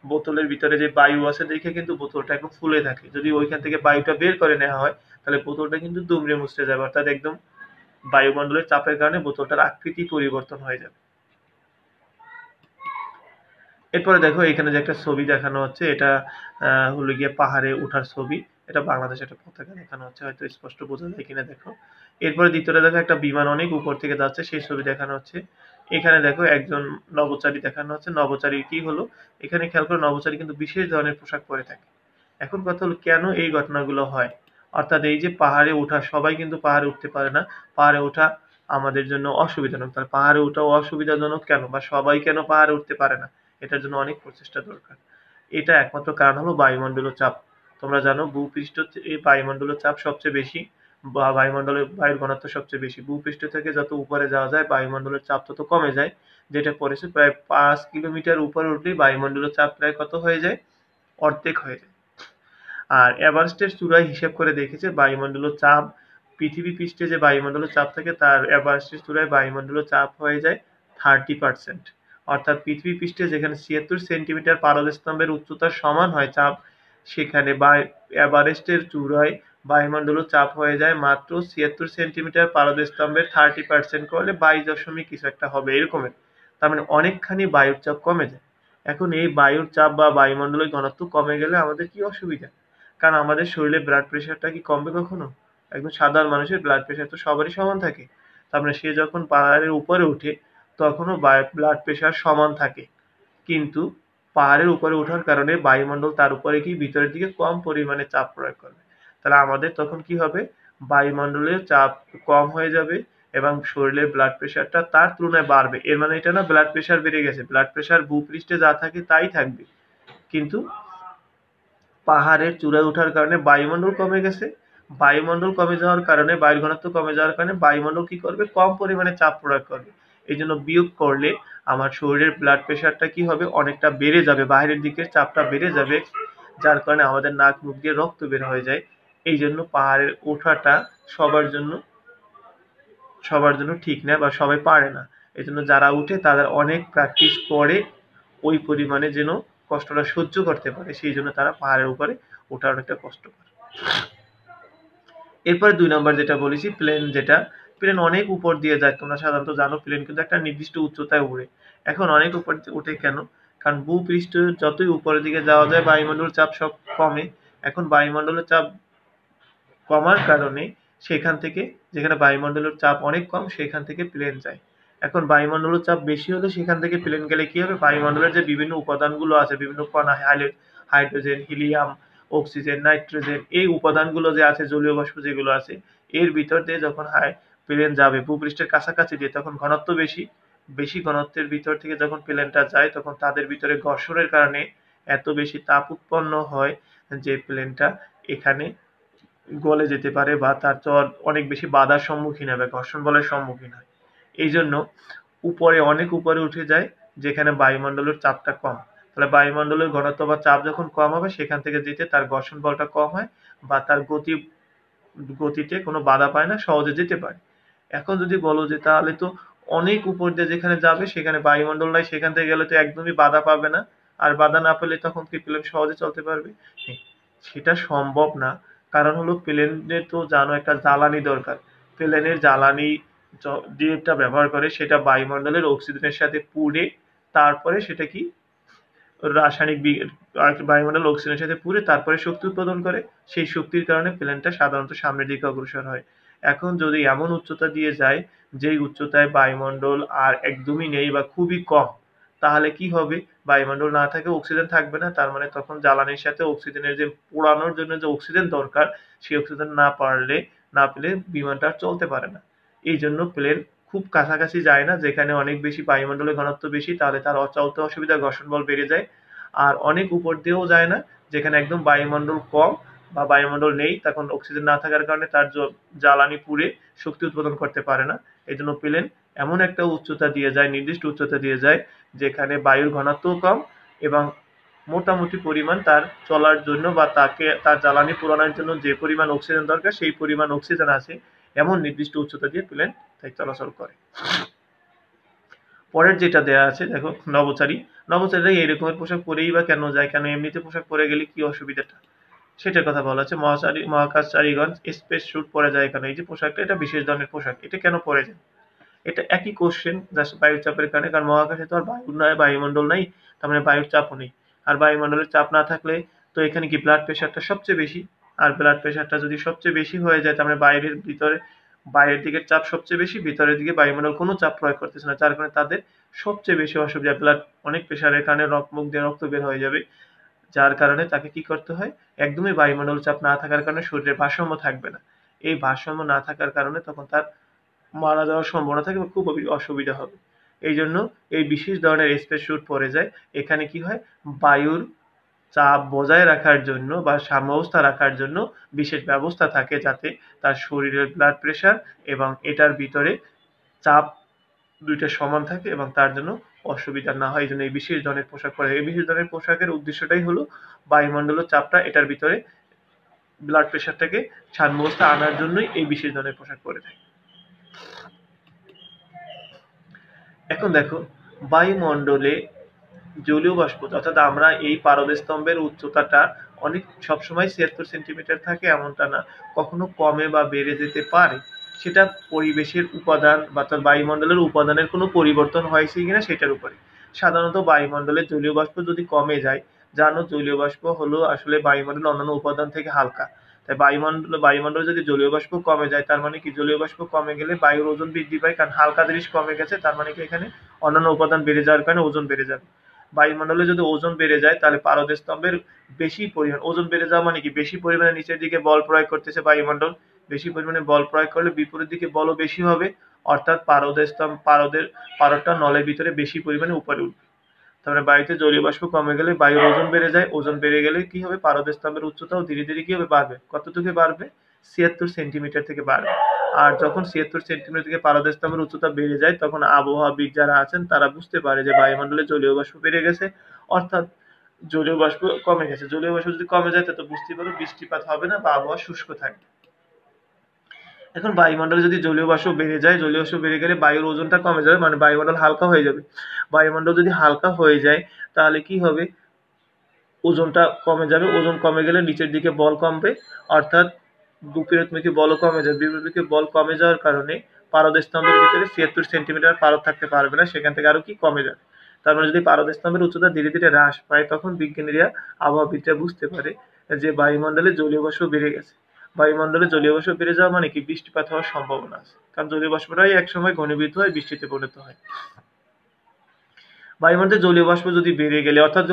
বোতলের ভিতরে যে বায়ু আছে দেখে কিন্তু বোতলটা একদম ফুলে থাকে, যদি ওইখান থেকে বায়ুটা বের করে নেওয়া হয় তাহলে বোতলটা কিন্তু দুমড়ে মুচড়ে যাবে, অর্থাৎ একদম বায়ুমণ্ডলের চাপের কারণে বোতলটার আকৃতি পরিবর্তন হয়ে যাবে। এরপরে দেখো, এখানে যে একটা ছবি দেখানো হচ্ছে, এটা হলো গিয়ে পাহাড়ে ওঠার ছবি। এটা বাংলাদেশের একটা পতাকা দেখানো হচ্ছে, হয়তো স্পষ্ট বোঝা যায় কিনা দেখো। এরপরে দ্বিতীয়টা দেখো, একটা বিমান অনেক উপর থেকে যাচ্ছে, সেই ছবি দেখানো হচ্ছে। এখানে দেখো একজন নভোচারী দেখানো হচ্ছে। নভোচারী কি হলো, এখানে খেয়াল করো, নভোচারী কিন্তু বিশেষ ধরনের পোশাক পরে থাকে। এখন কথা হলো, কেন এই ঘটনাগুলো হয়? অর্থাৎ এই যে পাহাড়ে ওঠা, সবাই কিন্তু পাহাড়ে উঠতে পারে না। পাহাড়ে ওঠা আমাদের জন্য অসুবিধাজনক। তাহলে পাহাড়ে ওঠা অসুবিধাজনক কেন, বা সবাই কেন পাহাড়ে উঠতে পারে না? এটার জন্য অনেক প্রচেষ্টা দরকার। এটা একমাত্র কারণ হলো বায়ুমণ্ডলীয় চাপ। তোমরা জানো ভূপৃষ্ঠ এই বায়ুমণ্ডলীয় চাপ সবচেয়ে বেশি, বা বায়ুমণ্ডলের বায়ুর ঘনত্ব সবচেয়ে বেশি। ভূপৃষ্ঠ থেকে যত উপরে যাওয়া যায় বায়ুমণ্ডলের চাপ তত কমে যায়, যেটা পড়েছে প্রায় 5 কিলোমিটার উপরে উঠলেই বায়ুমণ্ডলের চাপ প্রায় কত হয়ে যায়, অর্ধেক হয়ে যায়। আর এভারেস্টের চূড়ায় হিসেব করে দেখেছে বায়ুমণ্ডলের চাপ, পৃথিবী পৃষ্ঠে যে বায়ুমণ্ডলের চাপ থাকে তার এভারেস্টের চূড়ায় বায়ুমণ্ডলের চাপ হয়ে যায় 30%। অর্থাৎ পৃথিবী পৃষ্ঠে যেখানে 76 সেন্টিমিটার পারদস্তম্ভের উচ্চতার সমান হয় চাপ, সেখানে এভারেস্টের চূড়ায় বায়ুমণ্ডলের চাপ হয়ে যায় মাত্র 76 সেন্টিমিটার পারদস্তম্ভের 30% করলে 22 কিছু একটা হবে এরকমের। তার মানে অনেকখানি বায়ুর চাপ কমে যায়। এখন এই বায়ুর চাপ বা বায়ুমণ্ডলের ঘনত্ব কমে গেলে আমাদের কি অসুবিধা? কারণ আমাদের শরীরে ব্লাড প্রেশারটা কি কমবে কখনো? একদম সাধারণ মানুষের ব্লাড প্রেশার তো সবারই সমান থাকে। তার মানে সে যখন পাহাড়ের উপরে ওঠে তখনও ব্লাড প্রেশার সমান থাকে, কিন্তু পাহাড়ের উপরে ওঠার কারণে বায়ুমণ্ডল তার উপরে কি ভিতরের দিকে কম পরিমাণে চাপ প্রয়োগ করবে। তাহলে আমাদের তখন কি হবে, বায়ুমণ্ডলের চাপ কম হয়ে যাবে এবং শরীরের ব্লাড প্রেশারটা তার তুলনায় বাড়বে। এর মানে এটা না ব্লাড প্রেশার বেড়ে গেছে, ব্লাড প্রেশার ভূপৃষ্ঠে যা থাকে তাই থাকবে, কিন্তু পাহাড়ের চূড়ায় ওঠার কারণে বায়ুমণ্ডল কমে গেছে। বায়ুমণ্ডল কমে যাওয়ার কারণে, বায়ুর ঘনত্ব কমে যাওয়ার কারণে বায়ুমণ্ডল কি করবে, কম পরিমাণে চাপ প্রয়োগ করবে। এই জন্য বিয়োগ করলে আমার শরীরের ব্লাড প্রেশারটা কি হবে, অনেকটা বেড়ে যাবে, বাইরের দিকের চাপটা বেড়ে যাবে, যার কারণে আমাদের নাক মুখ দিয়ে রক্ত বের হয়ে যায়। এই জন্য পাহাড়ের ওঠাটা সবার জন্য সবার জন্য ঠিক না বা সবাই পারে না। এই জন্য যারা উঠে তাদের অনেক প্র্যাকটিস করে ওই পরিমাণে যেন কষ্টটা সহ্য করতে পারে, সেই জন্য তারা পাহাড়ের উপরে ওঠা অনেকটা কষ্ট করে। এরপরে 2 নম্বর যেটা বলেছি, প্লেন, যেটা প্লেন অনেক উপর দিয়ে যায়, তোমরা সাধারণত জানো প্লেন কিন্তু একটা নির্দিষ্ট উচ্চতায় উড়ে। এখন অনেক উপর উঠে কেন? কারণ ভূপৃষ্ঠ যতই উপরের দিকে যাওয়া যায় বায়ুমণ্ডল চাপ সব কমে। এখন বায়ুমণ্ডলের চাপ কমার কারণে সেখান থেকে, যেখানে বায়ুমণ্ডলের চাপ অনেক কম সেখান থেকে প্লেন যায়। এখন বায়ুমণ্ডলের চাপ বেশি হলে সেখান থেকে প্লেন গেলে কি হবে, বায়ুমণ্ডলের যে বিভিন্ন উপাদানগুলো আছে, বিভিন্ন কণা, হাইড্রোজেন, হিলিয়াম, অক্সিজেন, নাইট্রোজেন, এই উপাদানগুলো যে আছে, জলীয় বাষ্প যেগুলো আছে, এর ভিতর দিয়ে যখন প্লেন যাবে ভূপৃষ্ঠের কাছাকাছি দিয়ে, তখন ঘনত্ব বেশি, বেশি ঘনত্বের ভিতর থেকে যখন প্লেনটা যায় তখন তাদের ভিতরে ঘর্ষণের কারণে এত বেশি তাপ উৎপন্ন হয় যে প্লেনটা এখানে গলে যেতে পারে বা তার চর অনেক বেশি বাধার সম্মুখীন হবে, ঘর্ষণ বলের সম্মুখীন হয়। এই জন্য উপরে, অনেক উপরে উঠে যায় যেখানে বায়ুমণ্ডলের চাপটা কম। তাহলে বায়ুমণ্ডলের ঘনত্ব বা চাপ যখন কম হবে সেখান থেকে যেতে তার ঘর্ষণ বলটা কম হয় বা তার গতিতে কোনো বাধা পায় না, সহজে যেতে পারে। এখন যদি বলো যে তাহলে তো অনেক উপর দিয়ে যেখানে যাবে সেখানে বায়ুমণ্ডল নাই, সেখান থেকে গেলে তো একদমই বাধা পাবে না, আর বাধা না পেলে তখন কি প্লেন সহজে চলতে পারবে? হ্যাঁ, সেটা সম্ভব না। কারণ হলো প্লেনের তো জানো একটা জ্বালানি দরকার। প্লেনের জ্বালানি যেটা ব্যবহার করে সেটা বায়ুমণ্ডলের অক্সিজেনের সাথে পুড়ে তারপরে সেটা কি রাসায়নিক বায়ুমণ্ডল অক্সিজেনের সাথে পুড়ে তারপরে শক্তি উৎপাদন করে। সেই শক্তির কারণে প্লেনটা সাধারণত সামনের দিকে অগ্রসর হয়। এখন যদি এমন উচ্চতা দিয়ে যায় যেই উচ্চতায় বায়ুমণ্ডল আর একদমই নেই বা খুবই কম, তাহলে কি হবে, বায়ুমণ্ডল না থাকে, অক্সিজেন থাকবে না, তার মানে তখন জ্বালানির সাথে অক্সিজেনের যে পোড়ানোর জন্য যে অক্সিজেন দরকার, সেই অক্সিজেন না পেলে বিমানটা আর চলতে পারে না। এই জন্য প্লেন খুব কাছাকাছি যায় না, যেখানে অনেক বেশি বায়ুমণ্ডলের ঘনত্ব বেশি, তাহলে তার চলতে অসুবিধা, ঘর্ষণ বল বেড়ে যায়। আর অনেক উপর দিয়েও যায় না, যেখানে একদম বায়ুমণ্ডল কম বা বায়ুমণ্ডল নেই, তখন অক্সিজেন না থাকার কারণে তার জ্বালানি পুড়ে শক্তি উৎপাদন করতে পারে না। এই জন্য প্লেন এমন একটা উচ্চতা দিয়ে যায়, নির্দিষ্ট উচ্চতা দিয়ে যায় যেখানে বায়ুর ঘনত্বও কম এবং মোটামুটি পরিমাণ তার চলার জন্য বা তাকে তার জ্বালানি পোড়ানোর জন্য যে পরিমাণ অক্সিজেন দরকার সেই পরিমাণ অক্সিজেন আছে, এমন নির্দিষ্ট উচ্চতা দিয়ে প্লেন তাই চলাচল করে। পরের যেটা দেয়া আছে দেখো, নভোচারী। নভোচারীরা এই রকমের পোশাক পরেই বা কেন যায়, কেন এমনিতে পোশাক পরে গেলে কি অসুবিধাটা, সেটার কথা বলা আছে। মহাকাশচারীগণ স্পেস স্যুট পরে যায় কেন, এই যে পোশাকটা, এটা বিশেষ ধরনের পোশাক, এটা কেন পরে যায়? এটা একই কোশ্চেন, জাস্ট বায়ুর চাপের কারণে। কারণ মহাকাশে তো আর বায়ুমণ্ডল নাই, তার মানে বায়ুর চাপও নেই। আর বায়ুমণ্ডলের চাপ না থাকলে তো এখানে কি ব্লাড প্রেশারটা সবচেয়ে বেশি, আর ব্লাড প্রেশারটা যদি সবচেয়ে বেশি হয়ে যায় তার মানে বাইরের দিকের চাপ সবচেয়ে বেশি, ভিতরের দিকে বায়ুমণ্ডল কোনো চাপ প্রয়োগ করতেছে না, যার কারণে তাদের সবচেয়ে বেশি অসুবিধা, ব্লাড অনেক প্রেশারের কারণে মুখ দিয়ে রক্ত বের হয়ে যাবে, যার কারণে তাকে কি করতে হয়, একদমই বায়ুমণ্ডল চাপ না থাকার কারণে শরীরে ভারসাম্য থাকবে না। এই ভারসাম্য না থাকার কারণে তখন তার মারা যাওয়ার সম্ভাবনা থাকে বা খুব অসুবিধা হবে। এই জন্য এই বিশেষ ধরনের স্পেস স্যুট পরে যায়। এখানে কি হয়, বায়ুর চাপ বজায় রাখার জন্য বা সাম্যাবস্থা রাখার জন্য বিশেষ ব্যবস্থা থাকে, যাতে তার শরীরের ব্লাড প্রেশার এবং এটার ভিতরে চাপ ২ টা সমান থাকে এবং তার জন্য অসুবিধা না হয়। এইজন্য এই বিশেষ ধরনের পোশাক পরে। এই বিশেষ ধরনের পোশাকের উদ্দেশ্যটাই হলো বায়ুমণ্ডলীয় চাপটা এটার ভিতরে ব্লাড প্রেশারটাকে সাম্যাবস্থা আনার জন্যই এই বিশেষ ধরনের পোশাক পরে থাকে। এখন দেখো, বায়ুমণ্ডলে জলীয় বাষ্প, অর্থাৎ আমরা এই পারদ স্তম্ভের উচ্চতাটা অনেক সবসময় ৭৬ সেন্টিমিটার থাকে এমনটা না, কখনো কমে বা বেড়ে যেতে পারে। সেটা পরিবেশের উপাদান বা তার বায়ুমণ্ডলের উপাদানের কোনো পরিবর্তন হয়েছে কিনা সেটার উপরে। সাধারণত বায়ুমণ্ডলে জলীয় বাষ্প যদি কমে যায়, জানো জলীয় বাষ্প হলো আসলে বায়ুমণ্ডলের অন্যান্য উপাদান থেকে হালকা। তাই বায়ুমণ্ডলে যদি জলীয় বাষ্প কমে যায়, তার মানে কি জলীয় বাষ্প কমে গেলে বায়ুর ওজন বৃদ্ধি পায়, কারণ হালকা জিনিস কমে গেছে, তার মানে কি এখানে অন্যান্য উপাদান বেড়ে যাওয়ার কারণে ওজন বেড়ে যাবে। বায়ুমণ্ডলে যদি ওজন বেড়ে যায়, তাহলে পারদ স্তম্ভের বেশি পরিমাণ ওজন বেড়ে যাওয়া মানে কি বেশি পরিমাণে নিচের দিকে বল প্রয়োগ করতেছে বায়ুমণ্ডল। বেশি পরিমাণে বল প্রয়োগ করলে বিপরীত দিকে বলও বেশি হবে, অর্থাৎ পারদটা নলের ভিতরে বেশি পরিমাণে উপরে উঠবে। তারপরে বায়ুতে জলীয় বাষ্প কমে গেলে বায়ুর ওজন বেড়ে যায়, ওজন বেড়ে গেলে কি হবে, পারদ স্তম্ভের উচ্চতাও ধীরে ধীরে কি হবে, বাড়বে। কতটুকু বাড়বে? ৭৬ সেন্টিমিটার থেকে বাড়বে। আর যখন ৭৬ সেন্টিমিটার থেকে পারদ স্তম্ভের উচ্চতা বেড়ে যায়, তখন আবহাওয়াবিদ যারা আছেন তারা বুঝতে পারে যে বায়ুমণ্ডলে জলীয় বাষ্প বেড়ে গেছে, অর্থাৎ জলীয় বাষ্প কমে গেছে। জলীয় বাষ্প যদি কমে যায়, তো বুঝতে পারো বৃষ্টিপাত হবে না বা আবহাওয়া শুষ্ক থাকবে। এখন বায়ুমণ্ডলে যদি জলীয় বাষ্প বেড়ে যায়, জলীয় বাষ্প বেড়ে গেলে বায়ুর ওজনটা কমে যাবে, মানে বায়ুমণ্ডল হালকা হয়ে যাবে। বায়ুমণ্ডল যদি হালকা হয়ে যায়, তাহলে কি হবে, ওজনটা কমে যাবে। ওজন কমে গেলে নিচের দিকে বল কমবে, অর্থাৎ বিপরীতমুখী বলও কমে যাবে। বিপরীতমুখী বল কমে যাওয়ার কারণে পারদ স্তম্ভের ভিতরে ৭৬ সেন্টিমিটার পারদ থাকতে পারবে না, সেখান থেকে আরো কি কমে যাবে। তার মানে যদি পারদ স্তম্ভের উচ্চতা ধীরে ধীরে হ্রাস পায়, তখন বিজ্ঞানীরা আবহাওয়াবিদরা বুঝতে পারে যে বায়ুমণ্ডলে জলীয় বাষ্প বেড়ে গেছে। বায়ুমণ্ডলে জলীয় বাষ্প বেড়ে যাওয়া মানে কি বৃষ্টিপাত হওয়ার সম্ভাবনা আছে, কারণ জলীয় বাষ্পটাই একসময় ঘনীভূত হয়, বৃষ্টিতে পরিণত হয়। বায়ুমণ্ডলে জলীয় বাষ্প যদি বেড়ে গেলে, অর্থাৎ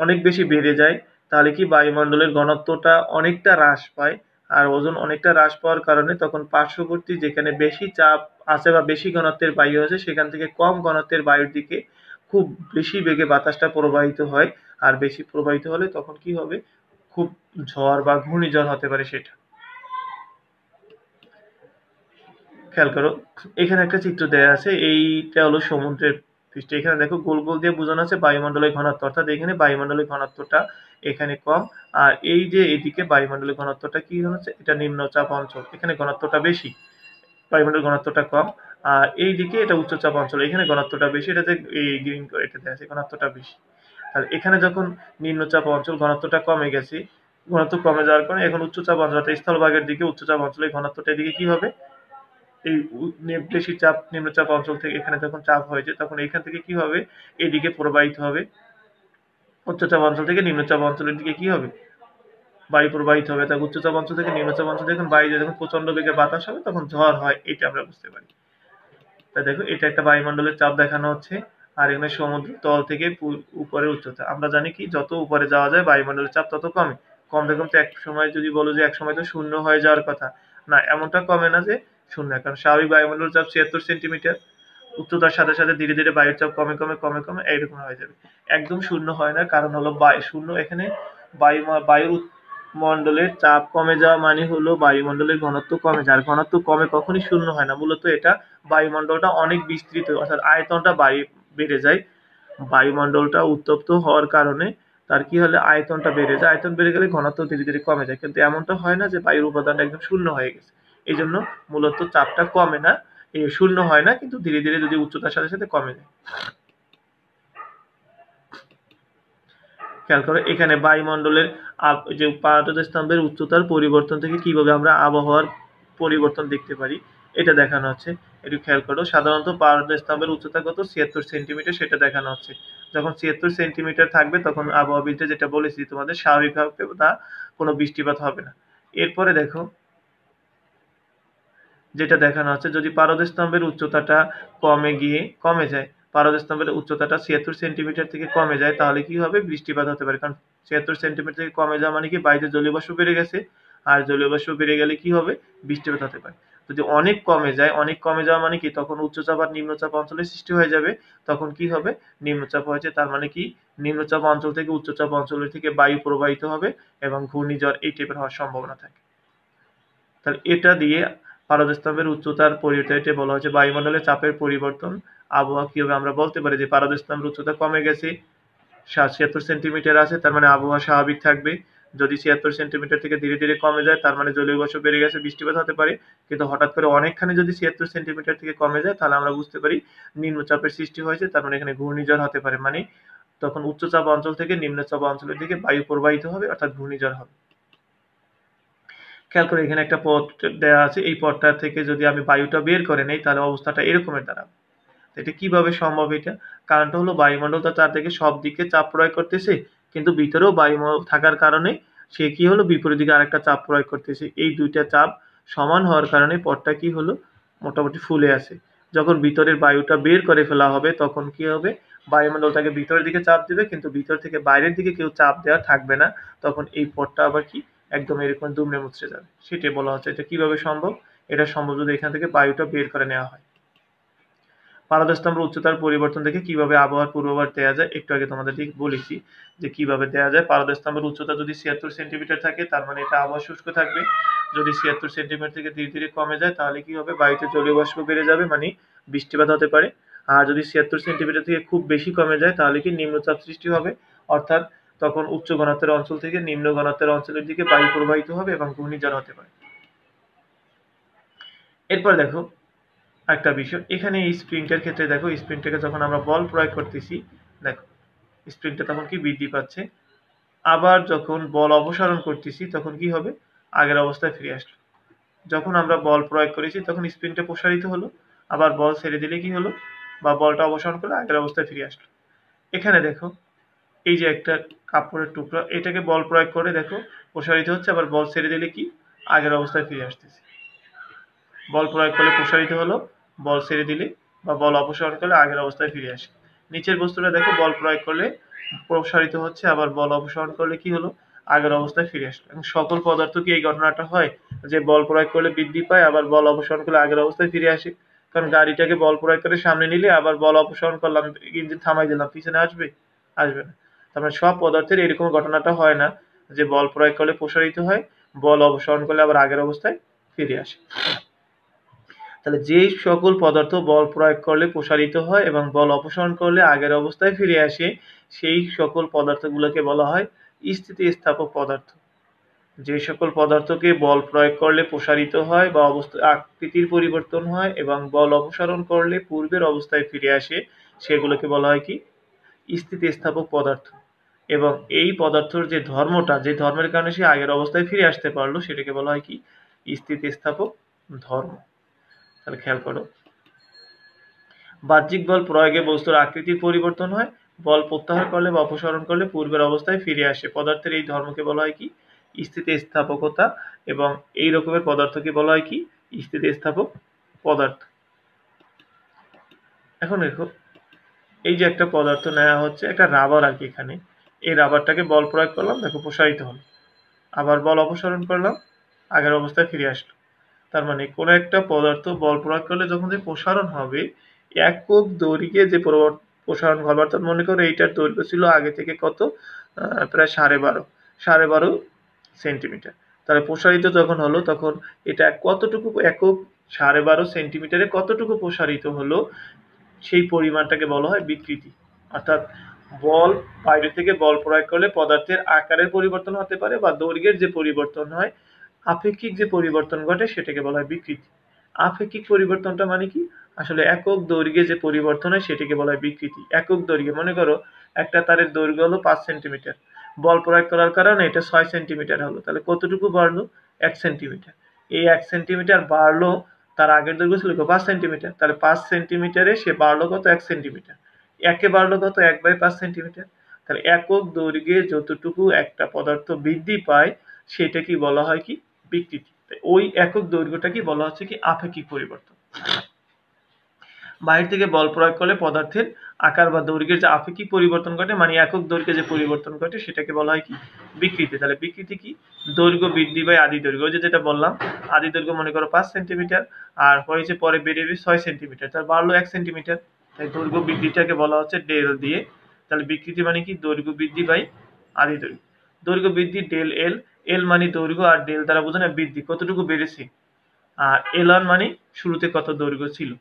অনেক বেশি বেড়ে যায়, তাহলে কি বায়ুমণ্ডলের ঘনত্বটা অনেকটা হ্রাস পায়। আর ওজন অনেকটা হ্রাস পাওয়ার কারণে তখন পার্শ্ববর্তী যেখানে বেশি চাপ আছে বা বেশি ঘনত্বের বায়ু আছে, সেখান থেকে কম ঘনত্বের বায়ুর দিকে খুব বেশি বেগে বাতাসটা প্রবাহিত হয়। আর বেশি প্রবাহিত হলে তখন কি হবে, খুব ঝড় বা ঘূর্ণিঝড় হতে পারে সেটা। খেয়াল করো, এখানে একটা চিত্র দেয়া আছে, এইটা হলো সমুদ্রের পৃষ্ঠ। এখানে দেখো গোল গোল দিয়ে বোঝানো আছে বায়ুমণ্ডলের ঘনত্ব, অর্থাৎ এখানে বায়ুমণ্ডলের ঘনত্বটা এখানে কম। আর এই যে এদিকে বায়ুমণ্ডলের ঘনত্বটা কি হচ্ছে, এটা নিম্নচাপ অঞ্চল, এখানে ঘনত্বটা বেশি, বায়ুমণ্ডলের ঘনত্বটা কম। আর এইদিকে এটা উচ্চচাপ অঞ্চল, এখানে ঘনত্বটা বেশি, এটা যে এই গ্রিন করে এটা দেয়া আছে, ঘনত্বটা বেশি। আর এখানে যখন নিম্নচাপ অঞ্চল ঘনত্বটা কমে গেছে, ঘনত্ব কমে যাওয়ার কারণে এখন উচ্চচাপ অঞ্চল, অর্থাৎ স্থলভাগের দিকে উচ্চচাপ অঞ্চলের ঘনত্বটা এদিকে কি হবে, এই বেশি চাপ নিম্নচাপ অঞ্চল থেকে এখানে যখন চাপ হয়েছে, তখন এখান থেকে কি হবে, এদিকে প্রবাহিত হবে। উচ্চচাপ অঞ্চল থেকে নিম্নচাপ অঞ্চলের দিকে কি হবে, বায়ু প্রবাহিত হবে। তাই উচ্চচাপ অঞ্চল থেকে নিম্নচাপ অঞ্চল যখন বায়ু যখন প্রচন্ড বেগে বাতাস হবে, তখন ঝড় হয়, এটা আমরা বুঝতে পারি। তা দেখো, এটা একটা বায়ুমণ্ডলের চাপ দেখানো হচ্ছে। আর এখানে সমুদ্র তল থেকে উপরের উচ্চতা। আমরা জানি কি যত উপরে যাওয়া যায় বায়ুমণ্ডলের চাপ তত কমে। কমতে কমতে এক সময় যদি বলো যে এক সময় তো শূন্য হয়ে যাওয়ার কথা, না এমনটা কমে না যে শূন্য, কারণ স্বাভাবিক বায়ুমণ্ডলের চাপ ৭৬ সেন্টিমিটার, উচ্চতার সাথে সাথে ধীরে ধীরে বায়ুর চাপ কমে কমে কমে কমে এইরকম হয়ে যাবে। একদম শূন্য হয় না, কারণ হলো শূন্য এখানে বায়ুর মণ্ডলের চাপ কমে যাওয়া মানে হলো বায়ুমণ্ডলের ঘনত্ব কমে যায়। আর ঘনত্ব কমে কখনই শূন্য হয় না। মূলত এটা বায়ুমণ্ডলটা অনেক বিস্তৃত, অর্থাৎ আয়তনটা বেড়ে যায়। বায়ুমণ্ডলটা উত্তপ্ত হওয়ার কারণে তার কি হলে আয়তনটা বেড়ে যায়, আয়তন বেড়ে গেলে ঘনত্ব ধীরে ধীরে কমে যায়। কিন্তু এমনটা হয় না যে বায়ুর উপাদানটা একদম শূন্য হয়ে গেছে। এই জন্য মূলত চাপটা কমে না, শূন্য হয় না, কিন্তু ধীরে ধীরে যদি উচ্চতার সাথে সাথে কমে যায়। খেয়াল করো, এখানে বায়ুমণ্ডলের যে পারদ স্তম্ভের উচ্চতার পরিবর্তন থেকে কিভাবে আমরা আবহাওয়ার পরিবর্তন দেখতে পারি, এটা দেখানো হচ্ছে। একটু খেয়াল করো, সাধারণত পারদ স্তম্ভের উচ্চতা কত, ৭৬ সেন্টিমিটার, সেটা দেখানো হচ্ছে। যখন ৭৬ সেন্টিমিটার থাকবে, তখন আবহাওয়াবিদরা যেটা বলেছি তোমাদের, স্বাভাবিকভাবে তা কোনো বৃষ্টিপাত হবে না। এরপরে দেখো, যেটা দেখানো হচ্ছে, যদি পারদ স্তম্ভের উচ্চতাটা কমে যায়, পারদ স্তম্ভের উচ্চতাটা ৭৬ সেন্টিমিটার থেকে কমে যায়, তাহলে কি হবে, বৃষ্টিপাত হতে পারে। কারণ ৭৬ সেন্টিমিটার থেকে কমে যাওয়া মানে কি বায়ুতে জলীয় বাষ্প বেড়ে গেছে, আর জলীয় বাষ্প বেড়ে গেলে কি হবে, বৃষ্টিপাত হতে পারে। যদি অনেক কমে যাওয়া মানে কি, তখন উচ্চচাপ আর নিম্নচাপ অঞ্চলের সৃষ্টি হয়ে যাবে। তখন কি হবে, নিম্নচাপ হয়েছে, তার মানে কি নিম্নচাপ অঞ্চল থেকে উচ্চচাপ অঞ্চলের থেকে বায়ু প্রবাহিত হবে এবং ঘূর্ণিঝড় এই টাইপের হওয়ার সম্ভাবনা থাকে। তাহলে এটা দিয়ে পারদস্তম্ভের উচ্চতার পরিবর্তনকে বলা হচ্ছে বায়ুমণ্ডলের চাপের পরিবর্তন। আবহাওয়া কি হবে, আমরা বলতে পারি যে পারদস্তম্ভের উচ্চতা কমে গেছে, 76 সেন্টিমিটার আছে, তার মানে আবহাওয়া স্বাভাবিক থাকবে। যদি 76 সেন্টিমিটার থেকে ধীরে ধীরে কমে যায়, তার মানে জলীয় বাষ্প বেড়ে গেছে, বৃষ্টিপাত হতে পারে। কিন্তু হঠাৎ করে অনেকখানি যদি 76 সেন্টিমিটার থেকে কমে যায়, তাহলে আমরা বুঝতে পারি নিম্নচাপের সৃষ্টি হয়েছে, তার মানে এখানে ঘূর্ণিঝড় হতে পারে। মানে তখন উচ্চচাপ অঞ্চল থেকে নিম্নচাপ অঞ্চলের দিকে বায়ু প্রবাহিত হবে, অর্থাৎ ঘূর্ণিঝড় হবে। খেয়াল করে এখানে একটা পথ দেওয়া আছে, এই পথটা থেকে যদি আমি বায়ুটা বের করে নেই, তাহলে অবস্থাটা এরকমের দাঁড়াবে। এটা কিভাবে সম্ভব? এটা কারণটা হলো বায়ুমণ্ডল তো চারদিকে সব দিকে চাপ প্রয়োগ করতেছে, কিন্তু ভিতরেও বায়ুমণ্ডল থাকার কারণে সে কি হলো, বিপরীত দিকে আরেকটা চাপ প্রয়োগ করতেছে। এই দুইটা চাপ সমান হওয়ার কারণে পথটা কি হলো, মোটামুটি ফুলে আছে। যখন ভিতরের বায়ুটা বের করে ফেলা হবে, তখন কি হবে, বায়ুমণ্ডল তাকে ভিতরের দিকে চাপ দিবে, কিন্তু ভিতর থেকে বাইরের দিকে কেউ চাপ দেওয়া থাকবে না। তখন এই পথটা আবার কি একদম এরকম দুমড়ে মুচড়ে যাবে। সেটাই বলা হচ্ছে এটা কিভাবে সম্ভব। এটা সম্ভব যদি এখান থেকে বায়ুটা বের করে নেওয়া হয়। পারদস্তম্ভের উচ্চতার পরিবর্তন দেখে কিভাবে আবহাওয়ার পূর্বাভাস দেওয়া যায়, একটু আগে তোমাদের ঠিক বলেছি যে কিভাবে দেওয়া যায়। পারদস্তম্ভের উচ্চতা যদি 76 সেন্টিমিটার থাকে, তার মানে এটা আবহাওয়া শুষ্ক থাকবে। যদি 76 সেন্টিমিটার থেকে ধীরে ধীরে কমে যায়, তাহলে কি হবে, বায়ুতে জলীয় বাষ্প বেড়ে যাবে, মানে বৃষ্টিপাত হতে পারে। আর যদি 76 সেন্টিমিটার থেকে খুব বেশি কমে যায়, তাহলে কি নিম্নচাপ সৃষ্টি হবে, অর্থাৎ তখন উচ্চ ঘনত্বের অঞ্চল থেকে নিম্ন ঘনত্বের অঞ্চলের দিকে বায়ু প্রবাহিত হবে এবং ঘূর্ণিঝড় হতে পারে। এরপর দেখো একটা বিষয়, এখানে এই স্প্রিংটার ক্ষেত্রে দেখো, স্প্রিংটাকে যখন আমরা বল প্রয়োগ করতেছি, দেখো স্প্রিংটা তখন কি বৃদ্ধি পাচ্ছে। আবার যখন বল অপসারণ করতেছি, তখন কি হবে, আগের অবস্থায় ফিরে আসলো। যখন আমরা বল প্রয়োগ করেছি, তখন স্প্রিংটা প্রসারিত হলো, আবার বল ছেড়ে দিলে কি হলো, বা বলটা অপসারণ করলে আগের অবস্থায় ফিরে আসলো। এখানে দেখো এই যে একটা কাপড়ের টুকরা, এটাকে বল প্রয়োগ করে দেখো প্রসারিত হচ্ছে, আবার বল ছেড়ে দিলে কি আগের অবস্থায় ফিরে আসতেছে। বল প্রয়োগ করলে প্রসারিত হলো, বল ছেড়ে দিলে বা বল অপসারণ করলে আগের অবস্থায় ফিরে আসে। নিচের বস্তুটা দেখো বল প্রয়োগ করলে প্রসারিত হচ্ছে, আবার বল অপসারণ করলে কি হলো, আগের অবস্থায় ফিরে আসলো। এবং সকল পদার্থ কি এই ঘটনাটা হয় যে বল প্রয়োগ করলে বৃদ্ধি পায়, আবার বল অপসারণ করলে আগের অবস্থায় ফিরে আসে? কারণ গাড়িটাকে বল প্রয়োগ করে সামনে নিলে, আবার বল অপসারণ করলাম, ইঞ্জিন থামাই দিলাম, পিছনে আসবে? আসবে না। তার মানে সব পদার্থের এরকম ঘটনাটা হয় না যে বল প্রয়োগ করলে প্রসারিত হয়, বল অপসারণ করলে আবার আগের অবস্থায় ফিরে আসে। তাহলে যেই সকল পদার্থ বল প্রয়োগ করলে প্রসারিত হয় এবং বল অপসারণ করলে আগের অবস্থায় ফিরে আসে, সেই সকল পদার্থগুলোকে বলা হয় স্থিতিস্থাপক পদার্থ। যে সকল পদার্থকে বল প্রয়োগ করলে প্রসারিত হয় বা আকৃতির পরিবর্তন হয় এবং বল অপসারণ করলে পূর্বের অবস্থায় ফিরে আসে, সেগুলোকে বলা হয় কি স্থিতিস্থাপক পদার্থ। এবং এই পদার্থের যে ধর্মটা, যে ধর্মের কারণে সে আগের অবস্থায় ফিরে আসতে পারলো, সেটাকে বলা হয় কি স্থিতিস্থাপক ধর্ম। তাহলে খেয়াল করো, বাহ্যিক বল প্রয়োগে বস্তুর আকৃতির পরিবর্তন হয়, বল প্রত্যাহার করলে বা অপসারণ করলে পূর্বের অবস্থায় ফিরে আসে। পদার্থের এই ধর্মকে বলা হয় কি স্থিতিস্থাপকতা, এবং এই রকমের পদার্থকে বলা হয় কি স্থিতিস্থাপক পদার্থ। এখন দেখো এই যে একটা পদার্থ নেওয়া হচ্ছে, একটা রাবার আর কি, এখানে এই রাবারটাকে বল প্রয়োগ করলাম, দেখো প্রসারিত হলো, আবার বল অপসারণ করলাম, আগের অবস্থায় ফিরে আসলো। তার মানে কোনো একটা পদার্থ বল প্রয়োগ করলে যখন যে প্রসারণ হবে, একক দৈর্ঘ্যে যে প্রসারণ হবে, অর্থাৎ মনে করো এইটার দৈর্ঘ্য ছিল আগে থেকে কত, প্রায় 12.5 সেন্টিমিটার। তাহলে প্রসারিত যখন হলো, তখন এটা কতটুকু একক 12.5 সেন্টিমিটারে কতটুকু প্রসারিত হলো, সেই পরিমাণটাকে বলা হয় বিকৃতি। অর্থাৎ বল বাইরে থেকে বল প্রয়োগ করলে পদার্থের আকারের পরিবর্তন হতে পারে বা দৈর্ঘ্যের যে পরিবর্তন হয়, আপেক্ষিক যে পরিবর্তন ঘটে, সেটাকে বলা হয় বিকৃতি। আপেক্ষিক পরিবর্তনটা মানে কি, আসলে একক দৈর্ঘ্যে যে পরিবর্তন হয় সেটাকে বলা হয় বিকৃতি। একক দৈর্ঘ্যে মনে করো একটা তারের দৈর্ঘ্য হলো 5 সেন্টিমিটার, বল প্রয়োগ করার কারণে এটা 6 সেন্টিমিটার হলো, তাহলে কতটুকু বাড়লো, 1 সেন্টিমিটার। এই 1 সেন্টিমিটার বাড়লো, তার আগের দৈর্ঘ্য ছিল 5 সেন্টিমিটার, তাহলে 5 সেন্টিমিটারে সে বাড়লো কত, 1 সেন্টিমিটার। একে বাড়লো কত, 1/5 সেন্টিমিটার। তাহলে একক দৈর্ঘ্যে যতটুকু একটা পদার্থ বৃদ্ধি পায়, সেটা কি বলা হয় কি বিকৃতি। ওই একক দৈর্ঘ্যটা কি বলা হচ্ছে কি আপেক্ষিক পরিবর্তন। বাহির থেকে বল প্রয়োগ করলে পদার্থের আকার বা দৈর্ঘ্যের যে আপেক্ষিক পরিবর্তন ঘটে, মানে একক দৈর্ঘ্যে যে পরিবর্তন ঘটে সেটাকে বলা হয় কি বিকৃতি। তাহলে বিকৃতি কি? দৈর্ঘ্য বৃদ্ধি বাই আদি দৈর্ঘ্য। ওই যে যেটা বললাম, আদি দৈর্ঘ্য মনে করো 5 সেন্টিমিটার, আর হয়েছে পরে বেড়ে 6 সেন্টিমিটার, তার বাড়লো 1 সেন্টিমিটার। তাই দৈর্ঘ্য বৃদ্ধিটাকে বলা হচ্ছে ডেল দিয়ে। তাহলে বিকৃতি মানে কি? দৈর্ঘ্য বৃদ্ধি বাই আদি দৈর্ঘ্য। দৈর্ঘ্য বৃদ্ধি ডেল এল, এল মানে দৈর্ঘ্য আর ডেল দ্বারা বোঝানো বৃদ্ধি, কতটুকু বেড়েছে। আর এল ওয়ান মানে শুরুতে কত দৈর্ঘ্য ছিল।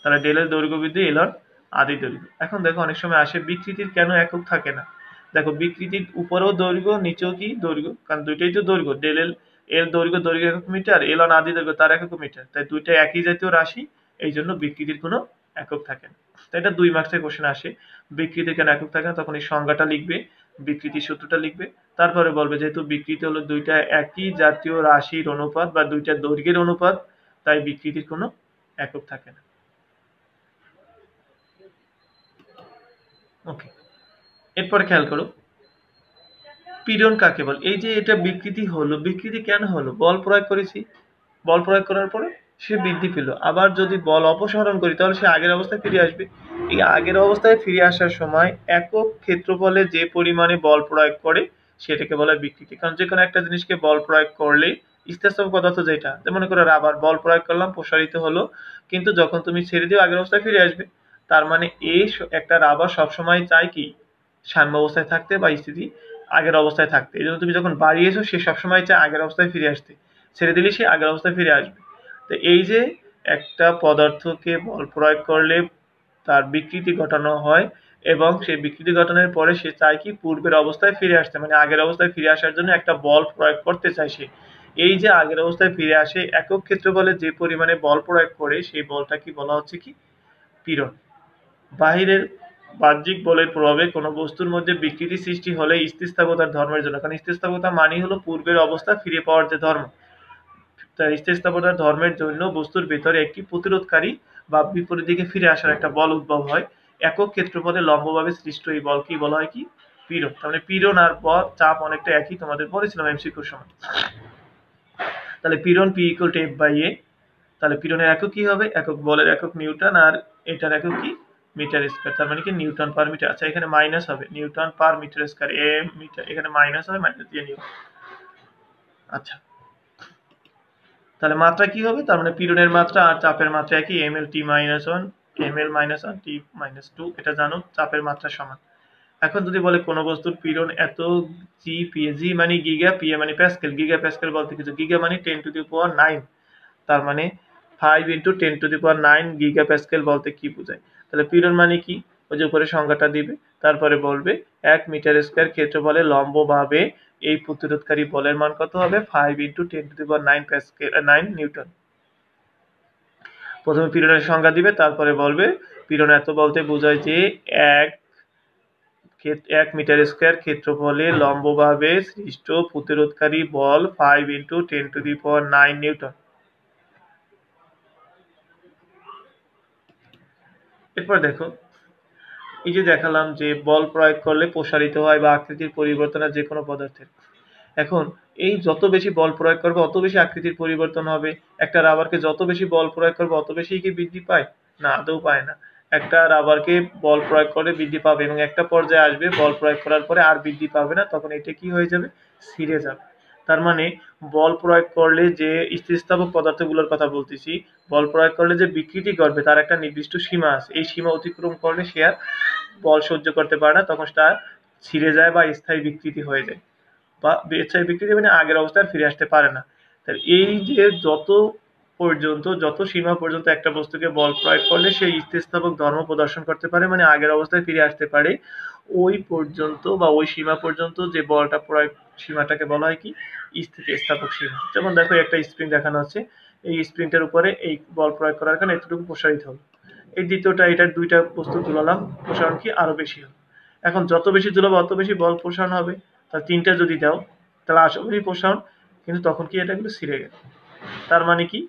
তাহলে ডেলের দৈর্ঘ্য বৃদ্ধি, এল ওয়ান আদি দৈর্ঘ্য। এখন দেখো অনেক সময় আসে বিকৃতির কেন একক থাকে না। দেখো বিকৃতির উপরেও দৈর্ঘ্য, নিচেও কি দৈর্ঘ্য, কারণ দুইটাই তো দৈর্ঘ্য। ডেল এল এর দৈর্ঘ্য একক মিটার, এল ওয়ান আদি দৈর্ঘ্য তার একক মিটার, তাই দুইটা একই জাতীয় রাশি, এই জন্য বিকৃতির কোনো একক থাকে না। তাই এটা 2 মার্কসের কোশ্চেন আসে, বিকৃতির কেন একক থাকে না, তখন এই সংজ্ঞাটা লিখবে, বিকৃতির সূত্রটা লিখবে, তারপরে বলবে যেহেতু বিকৃতি হলো দুইটা একই জাতীয় রাশির অনুপাত বা দুইটা দৈর্ঘ্যের অনুপাত, তাই বিকৃতির কোনো একক থাকে না। ওকে, এরপরে খেয়াল করো পীড়ন কাকে বলে। এই যে এটা বিকৃতি হলো, বিকৃতি কেন হলো? বল প্রয়োগ করেছি, বল প্রয়োগ করার পরে সে বৃদ্ধি পেল, আবার যদি বল অপসারণ করি তাহলে সে আগের অবস্থায় ফিরে আসবে। এই আগের অবস্থায় ফিরে আসার সময় একক ক্ষেত্রফলে যে পরিমাণে বল প্রয়োগ করে সেটাকে বলা হয় বিকৃতি। কারণ যে কোনো একটা জিনিসকে বল প্রয়োগ করলে স্থিতিস্থাপক পদার্থ যেটা, মনে করো রাবার, বল প্রয়োগ করলাম প্রসারিত হলো, কিন্তু যখন তুমি ছেড়ে দিও আগের অবস্থায় ফিরে আসবে। তার মানে এই একটা রাবার সবসময় চায় কি সাম্য অবস্থায় থাকতে বা স্থিতি আগের অবস্থায় থাকতে। এই জন্য তুমি যখন বাড়িয়েছো সে সবসময় চায় আগের অবস্থায় ফিরে আসতে, ছেড়ে দিলে সে আগের অবস্থায় ফিরে আসবে। তো এই যে একটা পদার্থকে বল প্রয়োগ করলে তার বিকৃতি ঘটানো হয় এবং সেই বিকৃতি ঘটানোর পরে সে চায় কি পূর্বের অবস্থায় ফিরে আসতে, মানে আগের অবস্থায় ফিরে আসার জন্য একটা বল প্রয়োগ করতে চায় সে। এই যে আগের অবস্থায় ফিরে আসে একক ক্ষেত্রফলে যে পরিমাণে বল প্রয়োগ করে সেই বলটা কি বলা হচ্ছে কি পীড়ন। বাহিরের বাহ্যিক বলের প্রভাবে কোনো বস্তুর মধ্যে বিকৃতি সৃষ্টি হলে স্থিতিস্থাপকতার ধর্মের জন্য, কারণ স্থিতিস্থাপকতা মানেই হলো পূর্বের অবস্থা ফিরে পাওয়ার যে ধর্ম, তাই স্থিতিস্থাপকতার ধর্মের জন্য বস্তুর ভেতরে একটি প্রতিরোধকারী বা বিপরীত দিকে ফিরে আসার একটা বল উদ্ভব হয়। একক ক্ষেত্রফলে লম্বভাবে সৃষ্ট এই বলকে বলা হয় কি পীড়ন। তার মানে পীড়ন আর বল চাপ অনেকটা একই, তোমাদের বলেছিলাম এমসিকিউর সময়। তাহলে পীড়ন P equal to F by A. তাহলে পীড়নের একক কি হবে? একক বলের একক নিউটন, আর এটার একক কি মিটার স্কয়ার, তার মানে কি নিউটন পার মিটার। আচ্ছা এখানে মাইনাস হবে, নিউটন পার মিটার স্কয়ার, এ মিটার, এখানে মাইনাস হবে, মাইনাস দিয়ে নিউ। আচ্ছা তাহলে মাত্রা কি হবে? তার মানে পীড়নের মাত্রা আর চাপের মাত্রা একই, M L T minus one, M L minus one T minus two, এটা জানো চাপের মাত্রা সমান। এখন যদি বলে কোন বস্তুর পীড়ন এত জি পিএ, জি মানে গিগা, পিএ মানে প্যাসকেল, গিগা প্যাসকেল বলতে কিছু, গিগা মানে 10⁹9, তার মানে 5 × 10⁹9 গিগা প্যাসকেল বলতে কি বোঝায়। তাহলে পীড়ন মানে কি? ওই যে উপরে সংজ্ঞাটা দিবে, তারপরে বলবে 1 মিটার স্কয়ার ক্ষেত্রফলে লম্বভাবে এই প্রতিরোধকারী বলের মান কত হবে? 5 × 10⁹9 প্যাসকেল 9 নিউটন। প্রথমে পীড়নের সংজ্ঞা দিবে, তারপরে বলবে পীড়ন এত বলতে বোঝায় যে 1 মিটার স্কয়ার ক্ষেত্রফলে লম্বভাবে সৃষ্ট প্রতিরোধকারী বল 5 × 10⁹9 নিউটন। এরপর দেখো এই যে দেখালাম যে বল প্রয়োগ করলে প্রসারিত হয় বা আকৃতির পরিবর্তন হয় যে কোনো পদার্থের। এখন এই যত বেশি বল প্রয়োগ করবে অত বেশি আকৃতির পরিবর্তন হবে। একটা রাবারকে যত বেশি বল প্রয়োগ করবে অত বেশি কি বৃদ্ধি পায়? না, আদৌ পায় না। একটা রাবারকে বল প্রয়োগ করে বৃদ্ধি পাবে এবং একটা পর্যায়ে আসবে বল প্রয়োগ করার পরে আর বৃদ্ধি পাবে না, তখন এটা কি হয়ে যাবে? ছিঁড়ে যাবে। তার মানে বল প্রয়োগ করলে যে স্থিতিস্থাপক পদার্থগুলোর কথা বলতেছি, বল প্রয়োগ করলে যে বিকৃতি ঘটবে তার একটা নির্দিষ্ট সীমা আছে, এই সীমা অতিক্রম করলে সে আর বল সহ্য করতে পারে না, তখন সেটা ছিঁড়ে যায় বা স্থায়ী বিকৃতি হয়ে যায়, বা স্থায়ী বিকৃতি মানে আগের অবস্থায় ফিরে আসতে পারে না। তাহলে এই যে যত সীমা পর্যন্ত একটা বস্তুকে বল প্রয়োগ করলে সেই স্থিতিস্থাপক ধর্ম প্রদর্শন করতে পারে, মানে আগের অবস্থায় ফিরে আসতে পারে, ওই পর্যন্ত বা ওই সীমা পর্যন্ত যে বলটা প্রয়োগ সীমাটাকে বলা হয় কি স্থিতিস্থাপক সীমা। যেমন দেখো একটা স্প্রিং দেখানো হচ্ছে, এই স্প্রিংটার উপরে এই বল প্রয়োগ করার কারণে এতটুকু প্রসারিত হলো। এই দ্বিতীয়টা, এটার দুইটা বস্তু তুলালাম, প্রসারণ কি আরো বেশি হবে। এখন যত বেশি তুলাবো অত বেশি বল প্রসারণ হবে। তাহলে 3টা যদি দাও তাহলে আশা করি প্রসারণ, কিন্তু তখন কি এটা কিন্তু ছিঁড়ে গেল। তার মানে কি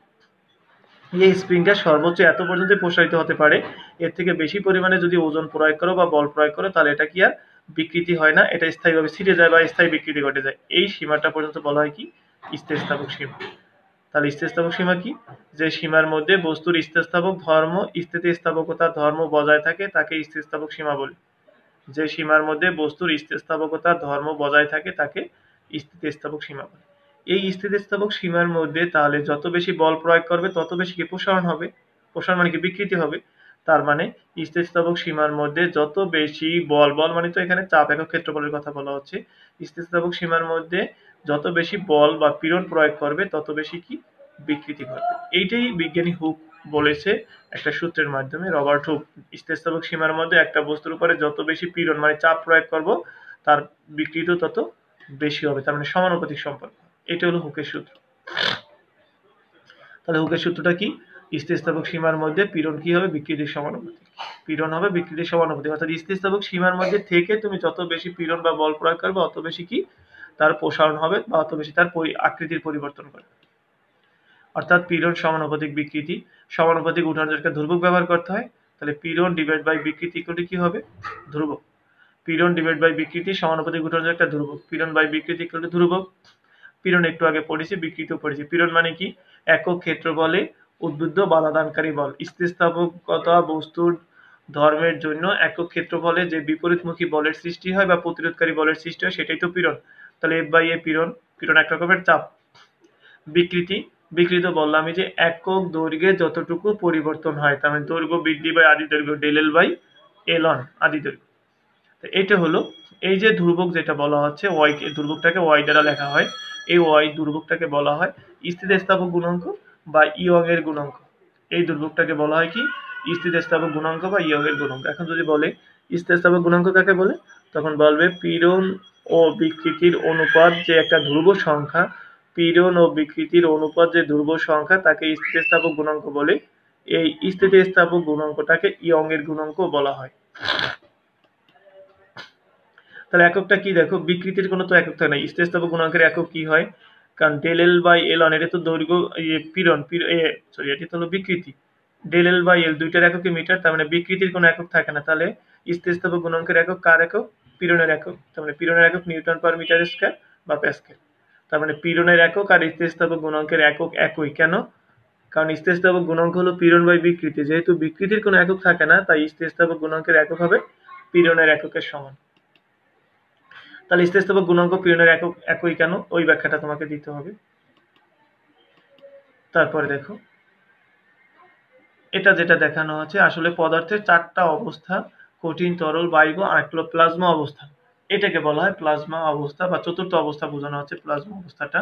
এই স্প্রিংটা সর্বোচ্চ এত পর্যন্ত প্রসারিত হতে পারে, এর থেকে বেশি পরিমাণে যদি ওজন প্রয়োগ করো বা বল প্রয়োগ করো তাহলে এটা কি আর বিকৃতি হয় না, এটা স্থায়ীভাবে ছিঁড়ে যায় বা স্থায়ী বিকৃতি ঘটে যায়। এই সীমাটা পর্যন্ত বলা হয় কি স্থিতিস্থাপক সীমা। তাহলে স্থিতিস্থাপক সীমা কি? যে সীমার মধ্যে বস্তুর স্থিতিস্থাপক ধর্ম স্থিতিস্থাপকতার ধর্ম বজায় থাকে তাকে স্থিতিস্থাপক সীমা বলে। যে সীমার মধ্যে বস্তুর স্থিতিস্থাপকতার ধর্ম বজায় থাকে তাকে স্থিতিস্থাপক সীমা বলে। এই স্থিতিস্থাপক সীমার মধ্যে তাহলে যত বেশি বল প্রয়োগ করবে তত বেশি কি প্রসারণ হবে, প্রসারণ মানে কি বিকৃতি হবে। তার মানে স্থিতিস্থাপক সীমার মধ্যে যত বেশি বল, বল মানে তো এখানে চাপ একক ক্ষেত্রফলের কথা বলা হচ্ছে, স্থিতিস্থাপক সীমার মধ্যে যত বেশি বল বা পীড়ন প্রয়োগ করবে তত বেশি কি বিকৃতি ঘটবে। এইটাই বিজ্ঞানী হুক বলেছে একটা সূত্রের মাধ্যমে। রবার্ট হুক স্থিতিস্থাপক সীমার মধ্যে একটা বস্তুর উপরে যত বেশি পীড়ন মানে চাপ প্রয়োগ করব তার বিকৃতি তত বেশি হবে, তার মানে সমানুপাতিক সম্পর্ক। এটা হলো হুকের সূত্র। তাহলে হুকের সূত্রটা কি? স্থিতিস্থাপক সীমার মধ্যে পীড়ন কি হবে? বিকৃতির সমানুপাতিক। পীড়ন হবে বিকৃতির সমানুপাতিক, অর্থাৎ স্থিতিস্থাপক সীমার মধ্যে থেকে তুমি যত বেশি পীড়ন বা বল প্রয়োগ করবে অত বেশি কি তার প্রসারণ হবে বা অত বেশি তার আকৃতির পরিবর্তন করবে। অর্থাৎ পীড়ন সমানুপাতিক বিকৃতি, সমানুপাতিক উঠানোর জন্য ধ্রুবক ব্যবহার করতে হয়। তাহলে পীড়ন ডিভাইড বাই বিকৃতি ইকুয়াল কি হবে? ধ্রুবক। পীড়ন ডিভাইড বাই বিকৃতি সমানুপাতিক উঠানোর একটা ধ্রুবক, পীড়ন বাই বিকৃতি ইকুয়াল ধ্রুবক। পীড়ন একটু আগে পড়েছি, বিকৃতিও পড়েছি। পীড়ন মানে কি? একক ক্ষেত্রফলে উদ্বুদ্ধ বাধাদানকারী বল। স্থিতিস্থাপকতা বস্তুর ধর্মের জন্য একক ক্ষেত্রফলে যে বিপরীতমুখী বলের সৃষ্টি হয় বা প্রতিরোধকারী বলের সৃষ্টি হয় সেটাই তো পীড়ন। তাহলে এফ বাই এ পীড়ন, পীড়ন এক রকমের চাপ। বিকৃতি, বিকৃতি বললামই যে একক দৈর্ঘ্যে যতটুকু পরিবর্তন হয়, তার মানে দৈর্ঘ্য বৃদ্ধি বাই আদি দৈর্ঘ্য del L by L on আদি দৈর্ঘ্য। এটা হলো এই যে ধ্রুবক যেটা বলা হচ্ছে ওয়াই, ধ্রুবকটাকে ওয়াই দ্বারা লেখা হয়। এই ওয়াই ধ্রুবকটাকে বলা হয় স্থিতিস্থাপক গুণাঙ্ক বা ইয়ং এর গুণাঙ্ক। এই ধ্রুবকটাকে বলা হয় কি? স্থিতিস্থাপক গুণাঙ্ক বা ইয়ং এর গুণাঙ্ক। এখন যদি বলে স্থিতিস্থাপক গুণাঙ্ক কাকে বলে, তখন বলবে পীড়ন ও বিকৃতির অনুপাত যে একটা ধ্রুব সংখ্যা, পীড়ন ও বিকৃতির অনুপাত যে ধ্রুব সংখ্যা তাকে স্থিতিস্থাপক গুণাঙ্ক বলে। এই স্থিতিস্থাপক গুণাঙ্কটাকে ইয়ং এর গুণাঙ্ক বলা হয়। তাহলে এককটা কি? দেখো বিকৃতির কোনো তো একক থাকে না। স্থিতিস্থাপক গুণাঙ্কের একক কি হয়? কারণ del L by L on এটা তো দৈর্ঘ্য, পীড়ন, সরি এটি তো হলো বিকৃতি। ডেল এল বাই এল দুইটার এককে মিটার, তার মানে বিকৃতির কোনো একক থাকে না। তাহলে স্থিতিস্থাপক গুণাঙ্কের একক কার একক? পীড়নের একক। তার মানে পীড়নের একক নিউটন পার মিটার স্কয়ার বা প্যাসকেল। তার মানে পীড়নের একক আর স্থিতিস্থাপক গুণাঙ্কের একক একই। কেন? কারণ স্থিতিস্থাপক গুণাঙ্ক হলো পীড়ন বাই বিকৃতি, যেহেতু বিকৃতির কোনো একক থাকে না তাই স্থিতিস্থাপক গুণাঙ্কের একক হবে পীড়নের এককের সমান। তাহলে স্থিতিস্থাপক গুণাঙ্ক পীড়নের একক একই কেন? ওই ব্যাখ্যাটা তোমাকে দিতে হবে। তারপরে দেখো এটা যেটা দেখানো হচ্ছে আসলে পদার্থের চারটা অবস্থা, কঠিন, তরল, বায়বীয় আর একটা হলো প্লাজমা অবস্থা। এটাকে বলা হয় প্লাজমা অবস্থা বা চতুর্থ অবস্থা বোঝানো হচ্ছে প্লাজমা অবস্থাটা।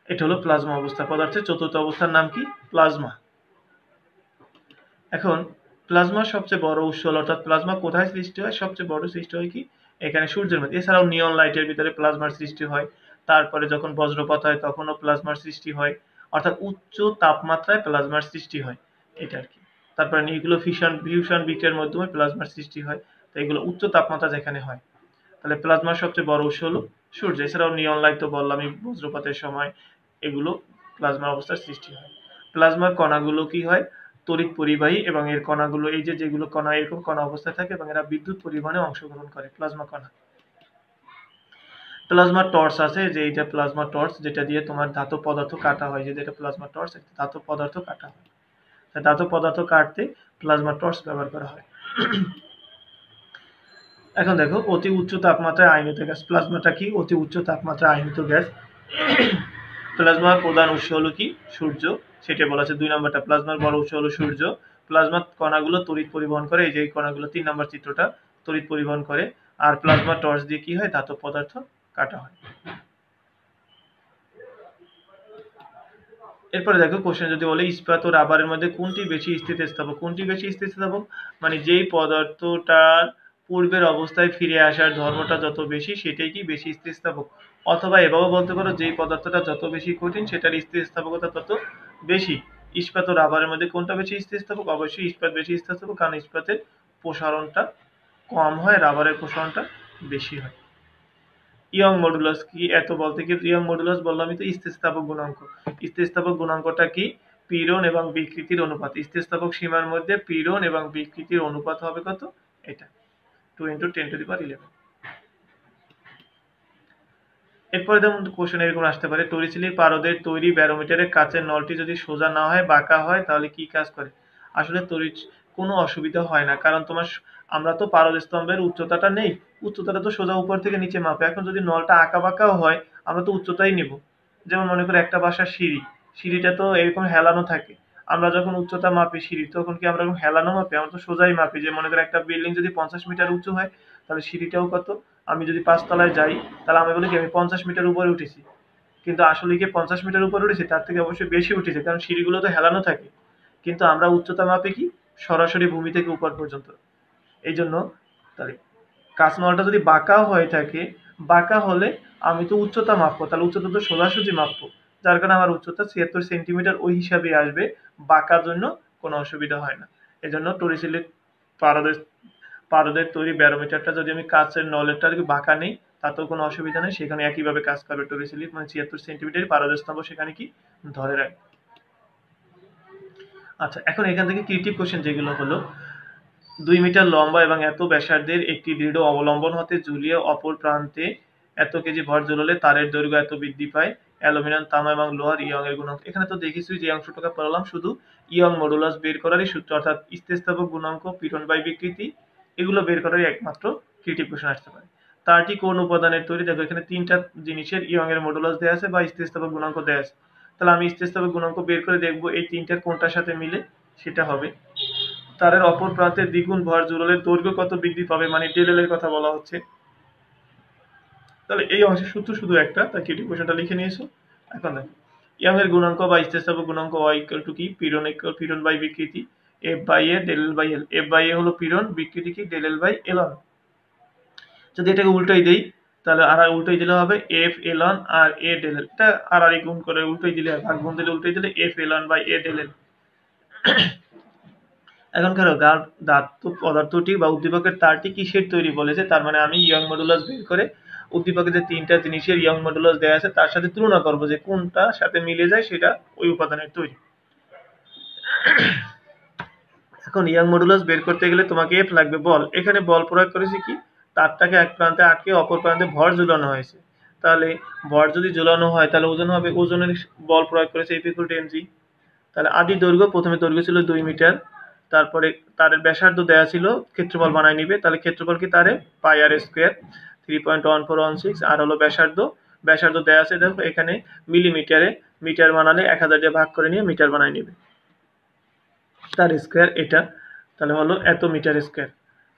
এটা হলো প্লাজমা অবস্থা। পদার্থের চতুর্থ অবস্থার নাম কি? প্লাজমা। এখন প্লাজমার সবচেয়ে বড় উৎস অর্থাৎ প্লাজমা কোথায় সৃষ্টি হয়? সবচেয়ে বড় সৃষ্টি হয় কি? এখানে সূর্যের মধ্যে। এছাড়াও নিয়ন লাইটের ভিতরে প্লাজমার সৃষ্টি হয়। তারপরে যখন বজ্রপাত হয় তখনও প্লাজমার সৃষ্টি হয়। অর্থাৎ উচ্চ তাপমাত্রায় প্লাজমার সৃষ্টি হয়, এটা আর কি। তারপরে এগুলো ফিউশন বিক্রিয়ার মাধ্যমে প্লাজমার সৃষ্টি হয়। তো এগুলো উচ্চ তাপমাত্রা যেখানে হয়। তাহলে প্লাজমার সবচেয়ে বড় উৎস হলো সূর্য। এছাড়াও নিয়ন লাইট তো বললামই, বজ্রপাতের সময় এগুলো প্লাজমার অবস্থার সৃষ্টি হয়। প্লাজমার কণাগুলো কি হয়? তড়িৎ পরিবাহী, এবং এর কণাগুলো এই যে যেগুলো কণা এরকম কণা অবস্থায় থাকে এবং এরা বিদ্যুৎ পরিবহনে অংশগ্রহণ করে প্লাজমা কণা। প্লাজমা টর্চ আছে, যে এইটা প্লাজমা টর্চ যেটা দিয়ে তোমার ধাতব পদার্থ কাটা হয়, যে যেটা প্লাজমা টর্চ, ধাতব পদার্থ কাটা হয়। ধাতব পদার্থ কাটতে প্লাজমা টর্চ ব্যবহার করা হয়। এখন দেখো অতি উচ্চ তাপমাত্রায় আয়নিত গ্যাস। প্লাজমাটা কি? অতি উচ্চ তাপমাত্রায় আয়নিত গ্যাস। প্লাজমার প্রধান উৎস হলো কি? সূর্য। সেটা বলা আছে 2 নম্বরটা। প্লাজমার বড় উৎস হলো সূর্য। প্লাজমার কণাগুলো তড়িৎ পরিবহন করে, এই যে এই কণাগুলো 3 নম্বর চিত্রটা, তড়িৎ পরিবহন করে। আর প্লাজমা টর্চ দিয়ে কি হয়? ধাতব পদার্থ কাটা হয়। এরপরে দেখো কোশ্চেন যদি বলে ইস্পাত ও রাবারের মধ্যে কোনটি বেশি স্থিতিস্থাপক? কোনটি বেশি স্থিতিস্থাপক মানে যেই পদার্থটার পূর্বের অবস্থায় ফিরে আসার ধর্মটা যত বেশি সেটাই কি বেশি স্থিতিস্থাপক। অথবা এভাবেও বলতে পারো যেই পদার্থটা যত বেশি কঠিন সেটার স্থিতিস্থাপকতা তত বেশি। ইস্পাত ও রাবারের মধ্যে কোনটা বেশি স্থিতিস্থাপক? অবশ্যই ইস্পাত বেশি স্থিতিস্থাপক, কারণ ইস্পাতের প্রসারণটা কম হয়, রাবারের প্রসারণটা বেশি হয়। ইয়ং মডুলাস কি? এত বলতে কি ইয়ং মডুলাস বললাম তো স্থিতিস্থাপক গুণাঙ্ক। স্থিতিস্থাপক গুণাঙ্কটা কি? পীড়ন এবং বিকৃতির অনুপাত। স্থিতিস্থাপক সীমার মধ্যে পীড়ন এবং বিকৃতির অনুপাত হবে কত? এটা 2 × 10⁻11। এরপরে যেমন কোশ্চেন এরকম আসতে পারে, টরিসিলির পারদের তৈরি ব্যারোমিটারের কাচের নলটি যদি সোজা না হয় বাঁকা হয় তাহলে কি কাজ করে? আসলে কোনো অসুবিধা হয় না, কারণ আমরা তো পারদ স্তম্ভের উচ্চতাটা নেই, উচ্চতাটা তো সোজা উপর থেকে নিচে মাপে। এখন যদি নলটা আঁকা বাঁকাও হয় আমরা তো উচ্চতাই নেব। যেমন মনে করো একটা বাসার সিঁড়িটা তো এরকম হেলানো থাকে, আমরা যখন উচ্চতা মাপি সিঁড়ি তখন কি আমরা হেলানো মাপি? আমরা তো সোজাই মাপি। যে মনে করো একটা বিল্ডিং যদি 50 মিটার উঁচু হয় তাহলে সিঁড়িটাও কত? আমি যদি 5 তলায় যাই তাহলে আমি বলি কি আমি 50 মিটার উপরে উঠেছি, কিন্তু আসলে কি 50 মিটার উপরে উঠেছি? তার থেকে অবশ্যই বেশি উঠেছে, কারণ সিঁড়িগুলো তো হেলানো থাকে। কিন্তু আমরা উচ্চতা মাপি কি সরাসরি ভূমি থেকে উপর পর্যন্ত। এই জন্য তাহলে কাঁচ নলটা যদি বাঁকাও হয়ে থাকে, বাঁকা হলে আমি তো উচ্চতা মাপবো, তাহলে উচ্চতা তো সোজাসুজি মাপবো, যার কারণে আমার উচ্চতা 76 সেন্টিমিটার ওই হিসাবে আসবে। বাঁকার জন্য কোনো অসুবিধা হয় না। এজন্য টরিসিলির পারদের পারদের তৈরি ব্যারোমিটারটা যদি আমি কাঁচের নলেরটা যদি বাঁকা নেই তাতেও কোনো অসুবিধা নেই, সেখানে একইভাবে কাজ করবে টরিসিলির, মানে 76 সেন্টিমিটার পারদের স্তম্ভ সেখানে কি ধরে রাখবে। আচ্ছা, এখন এখান থেকে ক্রিয়েটিভ কোশ্চেন যেগুলো হলো, 2 মিটার লম্বা এবং এত ব্যাসার্ধের একটি দৃঢ় অবলম্বন হতে ঝুলিয়ে অপর প্রান্তে এত কেজি ভর ঝুলালে তারের দৈর্ঘ্য এত বৃদ্ধি পায়। অ্যালুমিনিয়াম, তামা এবং লোহার ইয়ং এর গুণাঙ্ক। এখানে তো দেখেছি যে অংশটুকু পড়ালাম শুধু ইয়ং মডুলাস বের করারই সূত্র, অর্থাৎ স্থিতিস্থাপক গুণাঙ্ক, পীড়ন বাই বিকৃতি, এগুলো বের করারই একমাত্র ক্রিয়েটিভ কোশ্চেন আসতে পারে। তারটি কোন উপাদানের তৈরি? দেখো এখানে তিনটা জিনিসের ইয়ং এর মডুলাস দেওয়া আছে বা স্থিতিস্থাপক গুণাঙ্ক দেওয়া আছে। তাহলে আমি স্থিতিস্থাপক গুণাঙ্ক বের করে দেখবো এই তিনটার কোনটার সাথে মিলে, সেটা হবে তারের অপর প্রান্তে দ্বিগুণ ভর জুড়লে দৈর্ঘ্য কত বৃদ্ধি পাবে, মানে ডেল এর কথা বলা হচ্ছে। তাহলে এই অংশের সূত্র শুধু একটা, তাই কেটে কোশ্চেনটা লিখে নিয়েছো। এখন দেখো ইয়ং এর গুণাঙ্ক বা স্থিতিস্থাপক গুণাঙ্ক y ইকুয়াল টু কি? পীড়ন বাই বিকৃতি, F by A del L by L. F by A হলো পীড়ন, বিকৃতি কি? Del L by L on. যদি এটাকে উল্টাই দেই তাহলে আর উল্টাই দিলে হবে এফ এল অন আর এ ডেল এল। এটা আর গুণ করে উল্টাই দিলে, ভাগ গুণ দিলে উল্টাই দিলে F L on by A del L. এখন কারো ধাতব পদার্থটি বা উদ্দীপকের তারটি কিসের তৈরি বলেছে, তার মানে আমি ইয়ং মডুলাস বের করে উদ্দীপকে যে তিনটা জিনিসের ইয়ং মডুলাস দেওয়া আছে তার সাথে তুলনা করবো যে কোনটা সাথে মিলে যায় সেটা ওই উপাদানের তৈরি। এখন ইয়ং মডুলাস বের করতে গেলে তোমাকে এফ লাগবে, বল। এখানে বল প্রয়োগ করেছে কি? তারটাকে এক প্রান্তে আটকে অপর প্রান্তে ভর ঝুলানো হয়েছে। তাহলে ভর যদি ঝুলানো হয় তাহলে ওজন হবে, ওজনের বল প্রয়োগ করেছে এফ ইকুয়াল টু এমজি। তাহলে আদি দৈর্ঘ্য, প্রথমে দৈর্ঘ্য ছিল 2 মিটার, তারপরে তারের ব্যাসার্ধ দেওয়া ছিল, ক্ষেত্রফল বানায় নিবে। তাহলে ক্ষেত্রফল কি তারে? পাই আর স্কোয়ার 3.1416, আর হলো ব্যাসার্ধ, ব্যাসার্ধ দেওয়া আছে দেখো এখানে মিলিমিটারে, মিটার বানালে 1000 দিয়ে ভাগ করে নিয়ে মিটার বানায় নিবে, তার স্কোয়ার এটা, তাহলে হলো এত মিটার স্কোয়ার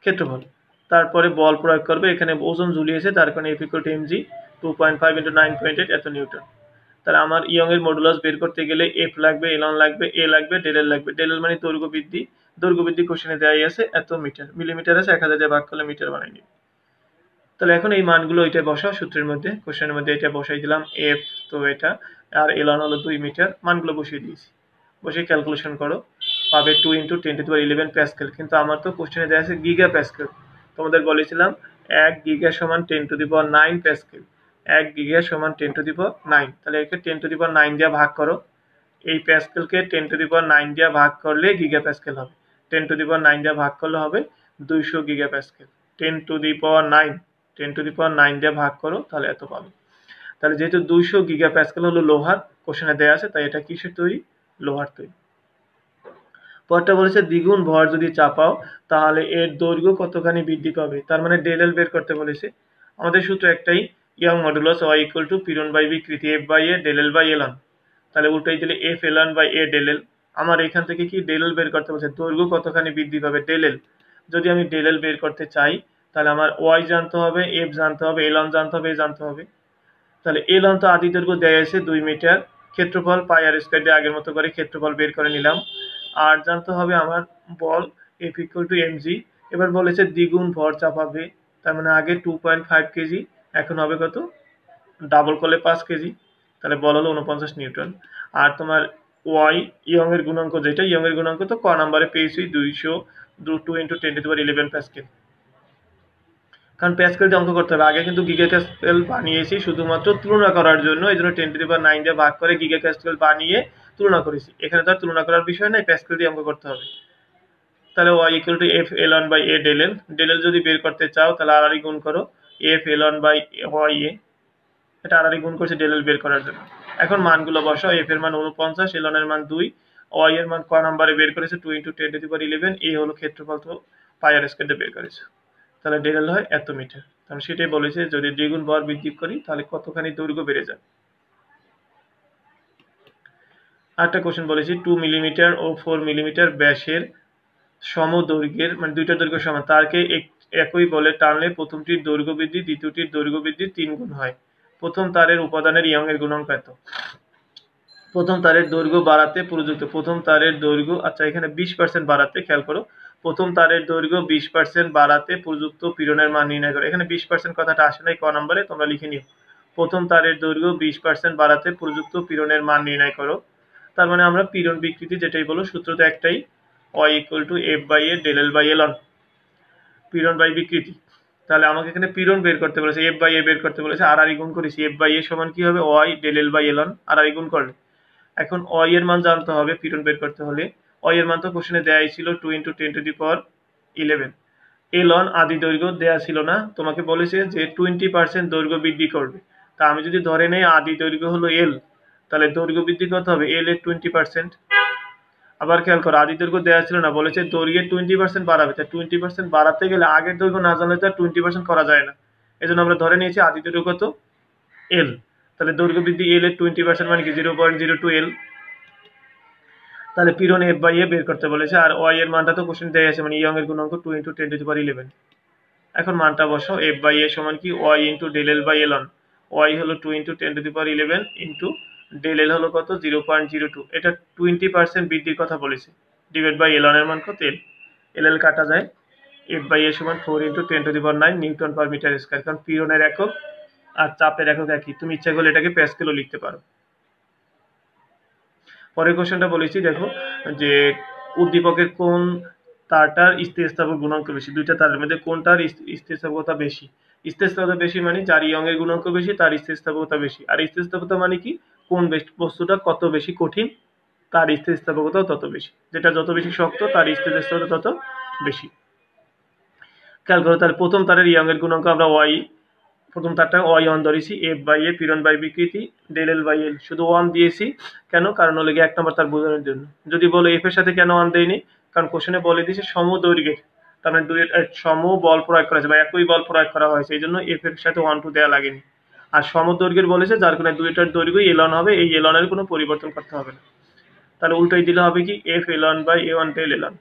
ক্ষেত্রফল। তারপরে বল প্রয়োগ করবে, এখানে ওজন ঝুলিয়েছে তার কারণে F equal to MG, 2.5 into 9.8 এত নিউটন। তাহলে আমার ইয়ং এর মডুলাস বের করতে গেলে এফ লাগবে, এলন লাগবে, এ লাগবে, ডেল এল লাগবে। ডেল এল মানে দৈর্ঘ্য বৃদ্ধি, দৈর্ঘ্য বৃদ্ধি কোশ্চেনে দেওয়াই আছে এত মিটার, মিলিমিটার আছে 1000 দিয়ে ভাগ করলে মিটার বানাই নিবে। তাহলে এখন এই মানগুলো এটা বসাও সূত্রের মধ্যে, কোশ্চেনের মধ্যে এটা বসাই দিলাম এফ, তো এটা আর এলন হলো 2 মিটার, মানগুলো বসিয়ে দিয়েছি। বসে ক্যালকুলেশন করো, পাবে 2 ইন্টু 10⁻11 প্যাসকেল, কিন্তু আমার তো কোশ্চেনে দেওয়া আছে গিগা প্যাসকেল। তোমাদের বলেছিলাম 1 গিগা সমান 10⁹ প্যাসকেল, 1 গিগা সমান 10⁹, তাহলে একে 10⁹ দিয়ে ভাগ করো। এই প্যাসকেলকে 10⁹ দিয়ে ভাগ করলে গিগা প্যাসকেল হবে, 10⁹ দিয়ে ভাগ করলে হবে 200 গিগা প্যাসকেল। 10⁹ 10⁹ দিয়ে ভাগ করো তাহলে এত পাবে। তাহলে যেহেতু 200 গিগা প্যাসকেল হলো লোহার, কোশ্চেনে দেওয়া আছে, তাই এটা কিসের তৈরি? লোহার তৈরি। পরটা বলেছে দ্বিগুণ ভর যদি চাপাও তাহলে এর দৈর্ঘ্য কতখানি বৃদ্ধি পাবে, তার মানে ডেল এল বের করতে বলেছে। আমাদের সূত্র একটাই, Young modulus y equal to পীড়ন বাই বিকৃতি F by A del L by L on. তাহলে উল্টাই দিলে F L on by A del L. আমার এখান থেকে কি ডেল এল বের করতে বলছে, দৈর্ঘ্য কতখানি বৃদ্ধি পাবে ডেল এল। যদি আমি ডেল এল বের করতে চাই তাহলে আমার ওয়াই জানতে হবে, এফ জানতে হবে, এল অন জানতে হবে, এ জানতে হবে। তাহলে এল অন তো আদি দৈর্ঘ্য দেয়া আছে 2 মিটার, ক্ষেত্রফল পাই আর স্কয়ার দিয়ে আগের মতো করে ক্ষেত্রফল বের করে নিলাম। আর জানতে হবে আমার বল এফ ইকুয়াল টু এমজি। এবার বলেছে দ্বিগুণ ভর চাপাবে, তার মানে আগে 2.5 কেজি, এখন হবে কত? ডাবল করলে 5 কেজি, তাহলে বল হলো 49 নিউটন। আর তোমার ওয়াই ইয়ং এর গুণাঙ্ক, যেটা ইয়ং এর গুণাঙ্ক তো ক নাম্বারে পেয়েছি 200, 2 ইন্টু 10⁻11 প্যাসকেল। কারণ প্যাসকেল দিয়ে অঙ্ক করতে হবে, আগে কিন্তু গিগা প্যাসকেল বানিয়েছি শুধুমাত্র তুলনা করার জন্য, এই জন্য 10⁹ দিয়ে ভাগ করে গিগা প্যাসকেল বানিয়ে তুলনা করেছি। এখানে তো আর তুলনা করার বিষয় নাই, প্যাসকেল দিয়ে অঙ্ক করতে হবে। তাহলে y equal to F L on by A del L. Del L যদি বের করতে চাও তাহলে আর গুণ করো F L on by Y A. এটা আর গুণ করছি ডেল এল বের করার জন্য। এখন মানগুলো বসাও, এফ এর মান 49, এলন এর মান 2, ওয়াই এর মান ক নাম্বারে বের করেছে 2 × 10⁻11, এই হলো ক্ষেত্রফল, তো পাই আর স্কয়ারটা বের করেছে। তাহলে ডেল এল হয় এত মিটার। তাহলে সেটাই বলেছে যদি দ্বিগুণ ভর বৃদ্ধি করি তাহলে কতখানি দৈর্ঘ্য বেড়ে যায়। আরেকটা কোশ্চেন বলেছি 2 মিলিমিটার ও 4 মিলিমিটার ব্যাসের সমদৈর্ঘ্যের মানে দুইটা দৈর্ঘ্য সমান তারকে একই বলে টানলে প্রথমটির দৈর্ঘ্য বৃদ্ধি দ্বিতীয়টির দৈর্ঘ্য বৃদ্ধি 3 গুণ হয়। প্রথম তারের উপাদানের ইয়ং এর গুণাঙ্ক এত। প্রথম তারের দৈর্ঘ্য বাড়াতে প্রযুক্ত প্রথম তারের দৈর্ঘ্য, আচ্ছা এখানে 20% বাড়াতে, খেয়াল করো, প্রথম তারের দৈর্ঘ্য 20% বাড়াতে প্রযুক্ত পীড়নের মান নির্ণয় করো। এখানে 20% কথাটা আসে নাই ক নম্বরে, তোমরা লিখে নিও। প্রথম তারের দৈর্ঘ্য 20% বাড়াতে প্রযুক্ত পীড়নের মান নির্ণয় করো। তার মানে আমরা পীড়ন বিকৃতি যেটাই বলো সূত্র তো একটাই, y = f/a del l/ln, পীড়ন বাই বিকৃতি। তাহলে আমাকে এখানে পীড়ন বের করতে বলেছে, f/a বের করতে বলেছে, আর গুণ করেছি, f/a সমান কি হবে y del l/ln, আর গুণ করলে। এখন y এর মান জানতে হবে পীড়ন বের করতে হলে। y এর মান তো কোশ্চেনে দেয়াই ছিল 2 × 10⁻11। ln আদি দৈর্ঘ্য দেয়া ছিল না, তোমাকে বলেছে যে 20% দৈর্ঘ্য বৃদ্ধি করবে। তা আমি যদি ধরে নেই আদি দৈর্ঘ্য হলো l, তাহলে দৈর্ঘ্য বৃদ্ধি কত হবে, l এর 20%। আবার খেয়াল করো আদি দৈর্ঘ্য দেওয়া ছিল না, বলেছে দৈর্ঘ্যের 20% বাড়াবে, তাই 20% বাড়াতে গেলে আগের দৈর্ঘ্য না জানলে তো 20% করা যায় না। এই জন্য আমরা ধরে নিয়েছি আদি দৈর্ঘ্য কত, l। তাহলে দৈর্ঘ্য বৃদ্ধি l এর 20% মানে কি 0.02 l। তাহলে পীড়ন f/a বের করতে বলেছে, আর y এর মানটা তো কোশ্চেন দেয়া আছে, মানে ইয়ং এর গুণাঙ্ক 2 × 10⁻11। এখন মানটা বসাও, f/a সমান কি y × del l/ln, y হলো 2 × 10⁻11 ইন্টু del l হলো কত 0.02, এটা 20% বৃদ্ধির কথা বলেছে, ডিভাইড বাই ln এর মান কত l, l কাটা যায়, f/a সমান 4 × 10⁹ নিউটন পার মিটার স্কয়ার, কারণ পীড়নের একক আর চাপের একক একই, তুমি ইচ্ছা করলে এটাকে প্যাসকেলও লিখতে পারো। পরের কোশ্চেনটা বলেছি দেখো যে উদ্দীপকের কোন তারটার স্থিতিস্থাপক গুণাঙ্ক বেশি, দুইটা তারের মধ্যে কোনটার স্থিতিস্থাপকতা বেশি। স্থিতিস্থাপকতা বেশি মানে যার ইয়ং এর গুণাঙ্ক বেশি তার স্থিতিস্থাপকতা বেশি। আর স্থিতিস্থাপকতা মানে কি, কোন বস্তুটা কত বেশি কঠিন তার স্থিতিস্থাপকতাও তত বেশি, যেটা যত বেশি শক্ত তার স্থিতিস্থাপকতা তত বেশি। খেয়াল করো তাহলে প্রথম তারের ইয়ং এর গুণাঙ্ক আমরা y, প্রথম তারটা y1 ধরেছি, f/a পীড়ন বাই বিকৃতি del l/l, শুধু 1 দিয়েছি কেন, কারণ হলো এক নম্বর তার বোঝানোর জন্য। যদি বলো f এর সাথে কেন 1 দেয়নি, কারণ কোশ্চেনে বলে দিয়েছে সমদৈর্ঘ্যের, তার মানে সম বল প্রয়োগ করা হয়েছে বা একই বল প্রয়োগ করা হয়েছে, এই জন্য f এর সাথে 1 2 দেওয়া লাগেনি। আর সমদৈর্ঘ্যের বলেছে যার কারণে দুইটার দৈর্ঘ্যই ln হবে, এই ln এর কোনো পরিবর্তন করতে হবে না। তাহলে উল্টোই দিলে হবে কি f ln/a1 del ln।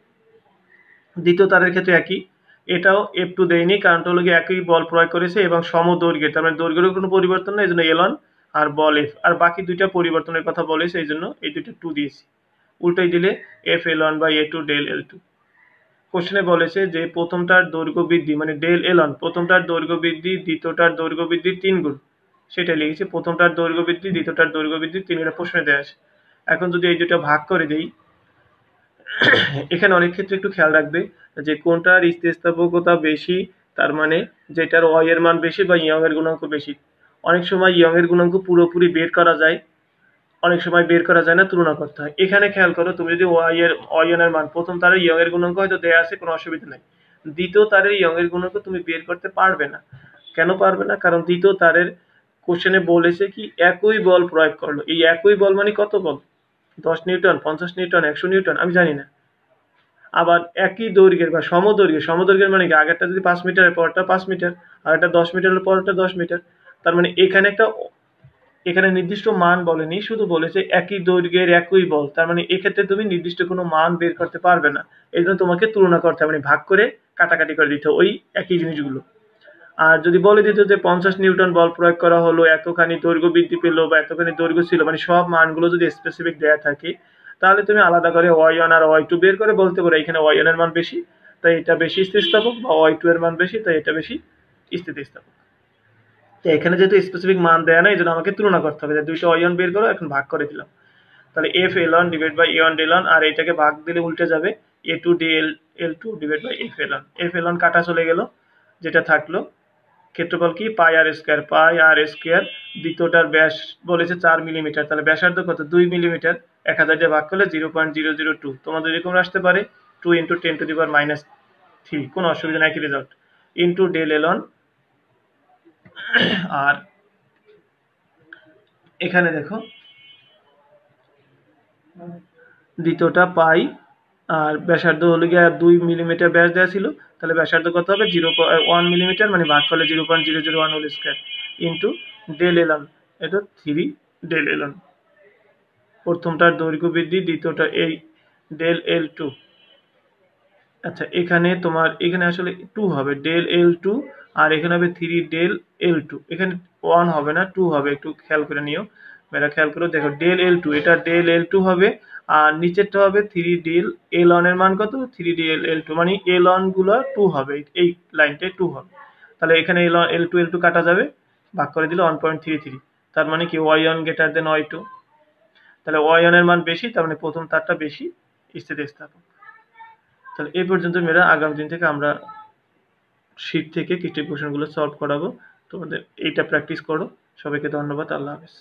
দ্বিতীয় তারের ক্ষেত্রে একই, এটাও f2 দেয়নি, কারণটা হলো একই বল প্রয়োগ করেছে এবং সমদৈর্ঘ্যের, তার মানে দৈর্ঘ্যের কোনো পরিবর্তন নেই, এই জন্য ln আর বল f, আর বাকি দুইটা পরিবর্তনের কথা বলেছে এই জন্য এই দুইটা 2 দিয়েছি। উল্টাই দিলে f ln/a2 del l2। কোশ্চেনে বলেছে যে প্রথমটার দৈর্ঘ্য বৃদ্ধি মানে del ln, প্রথমটার দৈর্ঘ্য বৃদ্ধি দ্বিতীয়টার দৈর্ঘ্য বৃদ্ধি 3 গুণ, সেটা লিখেছি, প্রথমটার দৈর্ঘ্য বৃদ্ধি দ্বিতীয়টার দৈর্ঘ্য বৃদ্ধি 3, এটা প্রশ্নে দেওয়া আছে। এখন যদি এই দুটো ভাগ করে দেই, এখানে অনেক ক্ষেত্রে একটু খেয়াল রাখবে যে কোনটার স্থিতিস্থাপকতা বেশি, তার মানে যেটার y এর মান বেশি বা ইয়ং এর গুণাঙ্ক বেশি। অনেক সময় ইয়ং এর গুণাঙ্ক পুরোপুরি বের করা যায়, অনেক সময় বের করা যায় না, তুলনা করতে হয়। এখানে খেয়াল করো তুমি যদি y1 এর মান, প্রথম তারের ইয়ং এর গুণাঙ্ক হয়তো দেয়া আছে, কোনো অসুবিধা নেই, দ্বিতীয় তারের ইয়ং এর গুণাঙ্ক তুমি বের করতে পারবে না। কেন পারবে না, কারণ দ্বিতীয় তারের কোশ্চেনে বলেছে কি একই বল প্রয়োগ করলো, এই একই বল মানে কত বল, 10 নিউটন, 50 নিউটন, 100 নিউটন, আমি জানি না। আবার একই দৈর্ঘ্যের বা সমদৈর্ঘ্যের মানে কি, আগেরটা যদি 5 মিটারের পরটা 5 মিটার, আর একটা 10 মিটারের পরটা 10 মিটার, তার মানে এখানে নির্দিষ্ট মান বলেনি, শুধু বলেছে একই দৈর্ঘ্যের একই বল, তার মানে এক্ষেত্রে তুমি নির্দিষ্ট কোনো মান বের করতে পারবে না, এই জন্য তোমাকে তুলনা করতে হবে, মানে ভাগ করে কাটাকাটি করে দিতে ওই একই জিনিসগুলো। আর যদি বলে দিত যে 50 নিউটন বল প্রয়োগ করা হলো, এতখানি দৈর্ঘ্য বৃদ্ধি পেলো বা এতখানি দৈর্ঘ্য ছিল, মানে সব মানগুলো যদি স্পেসিফিক দেয়া থাকে, তাহলে তুমি আলাদা করে y1 আর y2 বের করে বলতে পারো এখানে y1 এর মান বেশি তাই এটা বেশি স্থিতিস্থাপক, বা y2 এর মান বেশি তাই এটা বেশি স্থিতিস্থাপক। তো এখানে যেহেতু স্পেসিফিক মান দেয়া নাই, এই জন্য আমাকে তুলনা করতে হবে, যে দুইটা y1 বের করো, এখন ভাগ করে দিলাম, তাহলে f ln divide by a1 ln, আর এটাকে ভাগ দিলে উল্টে যাবে a2 del l2 divide by f ln কাটা চলে গেল, যেটা থাকলো ক্ষেত্রফল কি পাই আর স্কয়ার, দ্বিতীয়টার ব্যাস বলেছে 4 মিলিমিটার, তাহলে ব্যাসার্ধ কত 2 মিলিমিটার, 1000 দিয়ে ভাগ করলে 0.002, তোমাদের এরকম আসতে পারে 2 × 10⁻³ কোনো অসুবিধা নাই, একই রেজাল্ট, ইন্টু del ln, আর এখানে দেখো দ্বিতীয়টা পাই আর ব্যাসার্ধ হলো গিয়ে 2 মিলিমিটার ব্যাস দেওয়া ছিল, তাহলে ব্যাসার্ধ কত হবে 0.1 মিলিমিটার, মানে ভাগ করলে 0.001 whole square into del L N, এটা 3 ডেল এলন। প্রথমটার দৈর্ঘ্য বৃদ্ধি, দ্বিতীয়টা এই ডেল এল টু। আচ্ছা এখানে তোমার এখানে আসলে টু হবে ডেল এল টু, আর এখানে হবে 3 ডেল এল টু। এখানে 1 হবে না, 2 হবে, একটু খেয়াল করে নিও, মেয়েরা খেয়াল করে দেখো ডেল এল টু, এটা ডেল এল টু হবে, আর নিচেরটা হবে 3 ডেল এল এর মান কত 3 ডেল এল টু, মানে এল গুলো 2 হবে, এই লাইনটায় 2 হবে। তাহলে এখানে এল টু কাটা যাবে, ভাগ করে দিলে 1.33, তার মানে কি Y one greater than Y two. তাহলে ওয়াই ওয়ান এর মান বেশি, তার মানে প্রথম তারটা বেশি স্থিতিস্থাপক। তাহলে এই পর্যন্ত মেয়েরা, আগামী দিন থেকে আমরা শীট থেকে কৃষি কোশ্চেনগুলো সলভ করাবো, তোমাদের এইটা প্র্যাকটিস করো। সবাইকে ধন্যবাদ, আল্লাহ হাফেজ।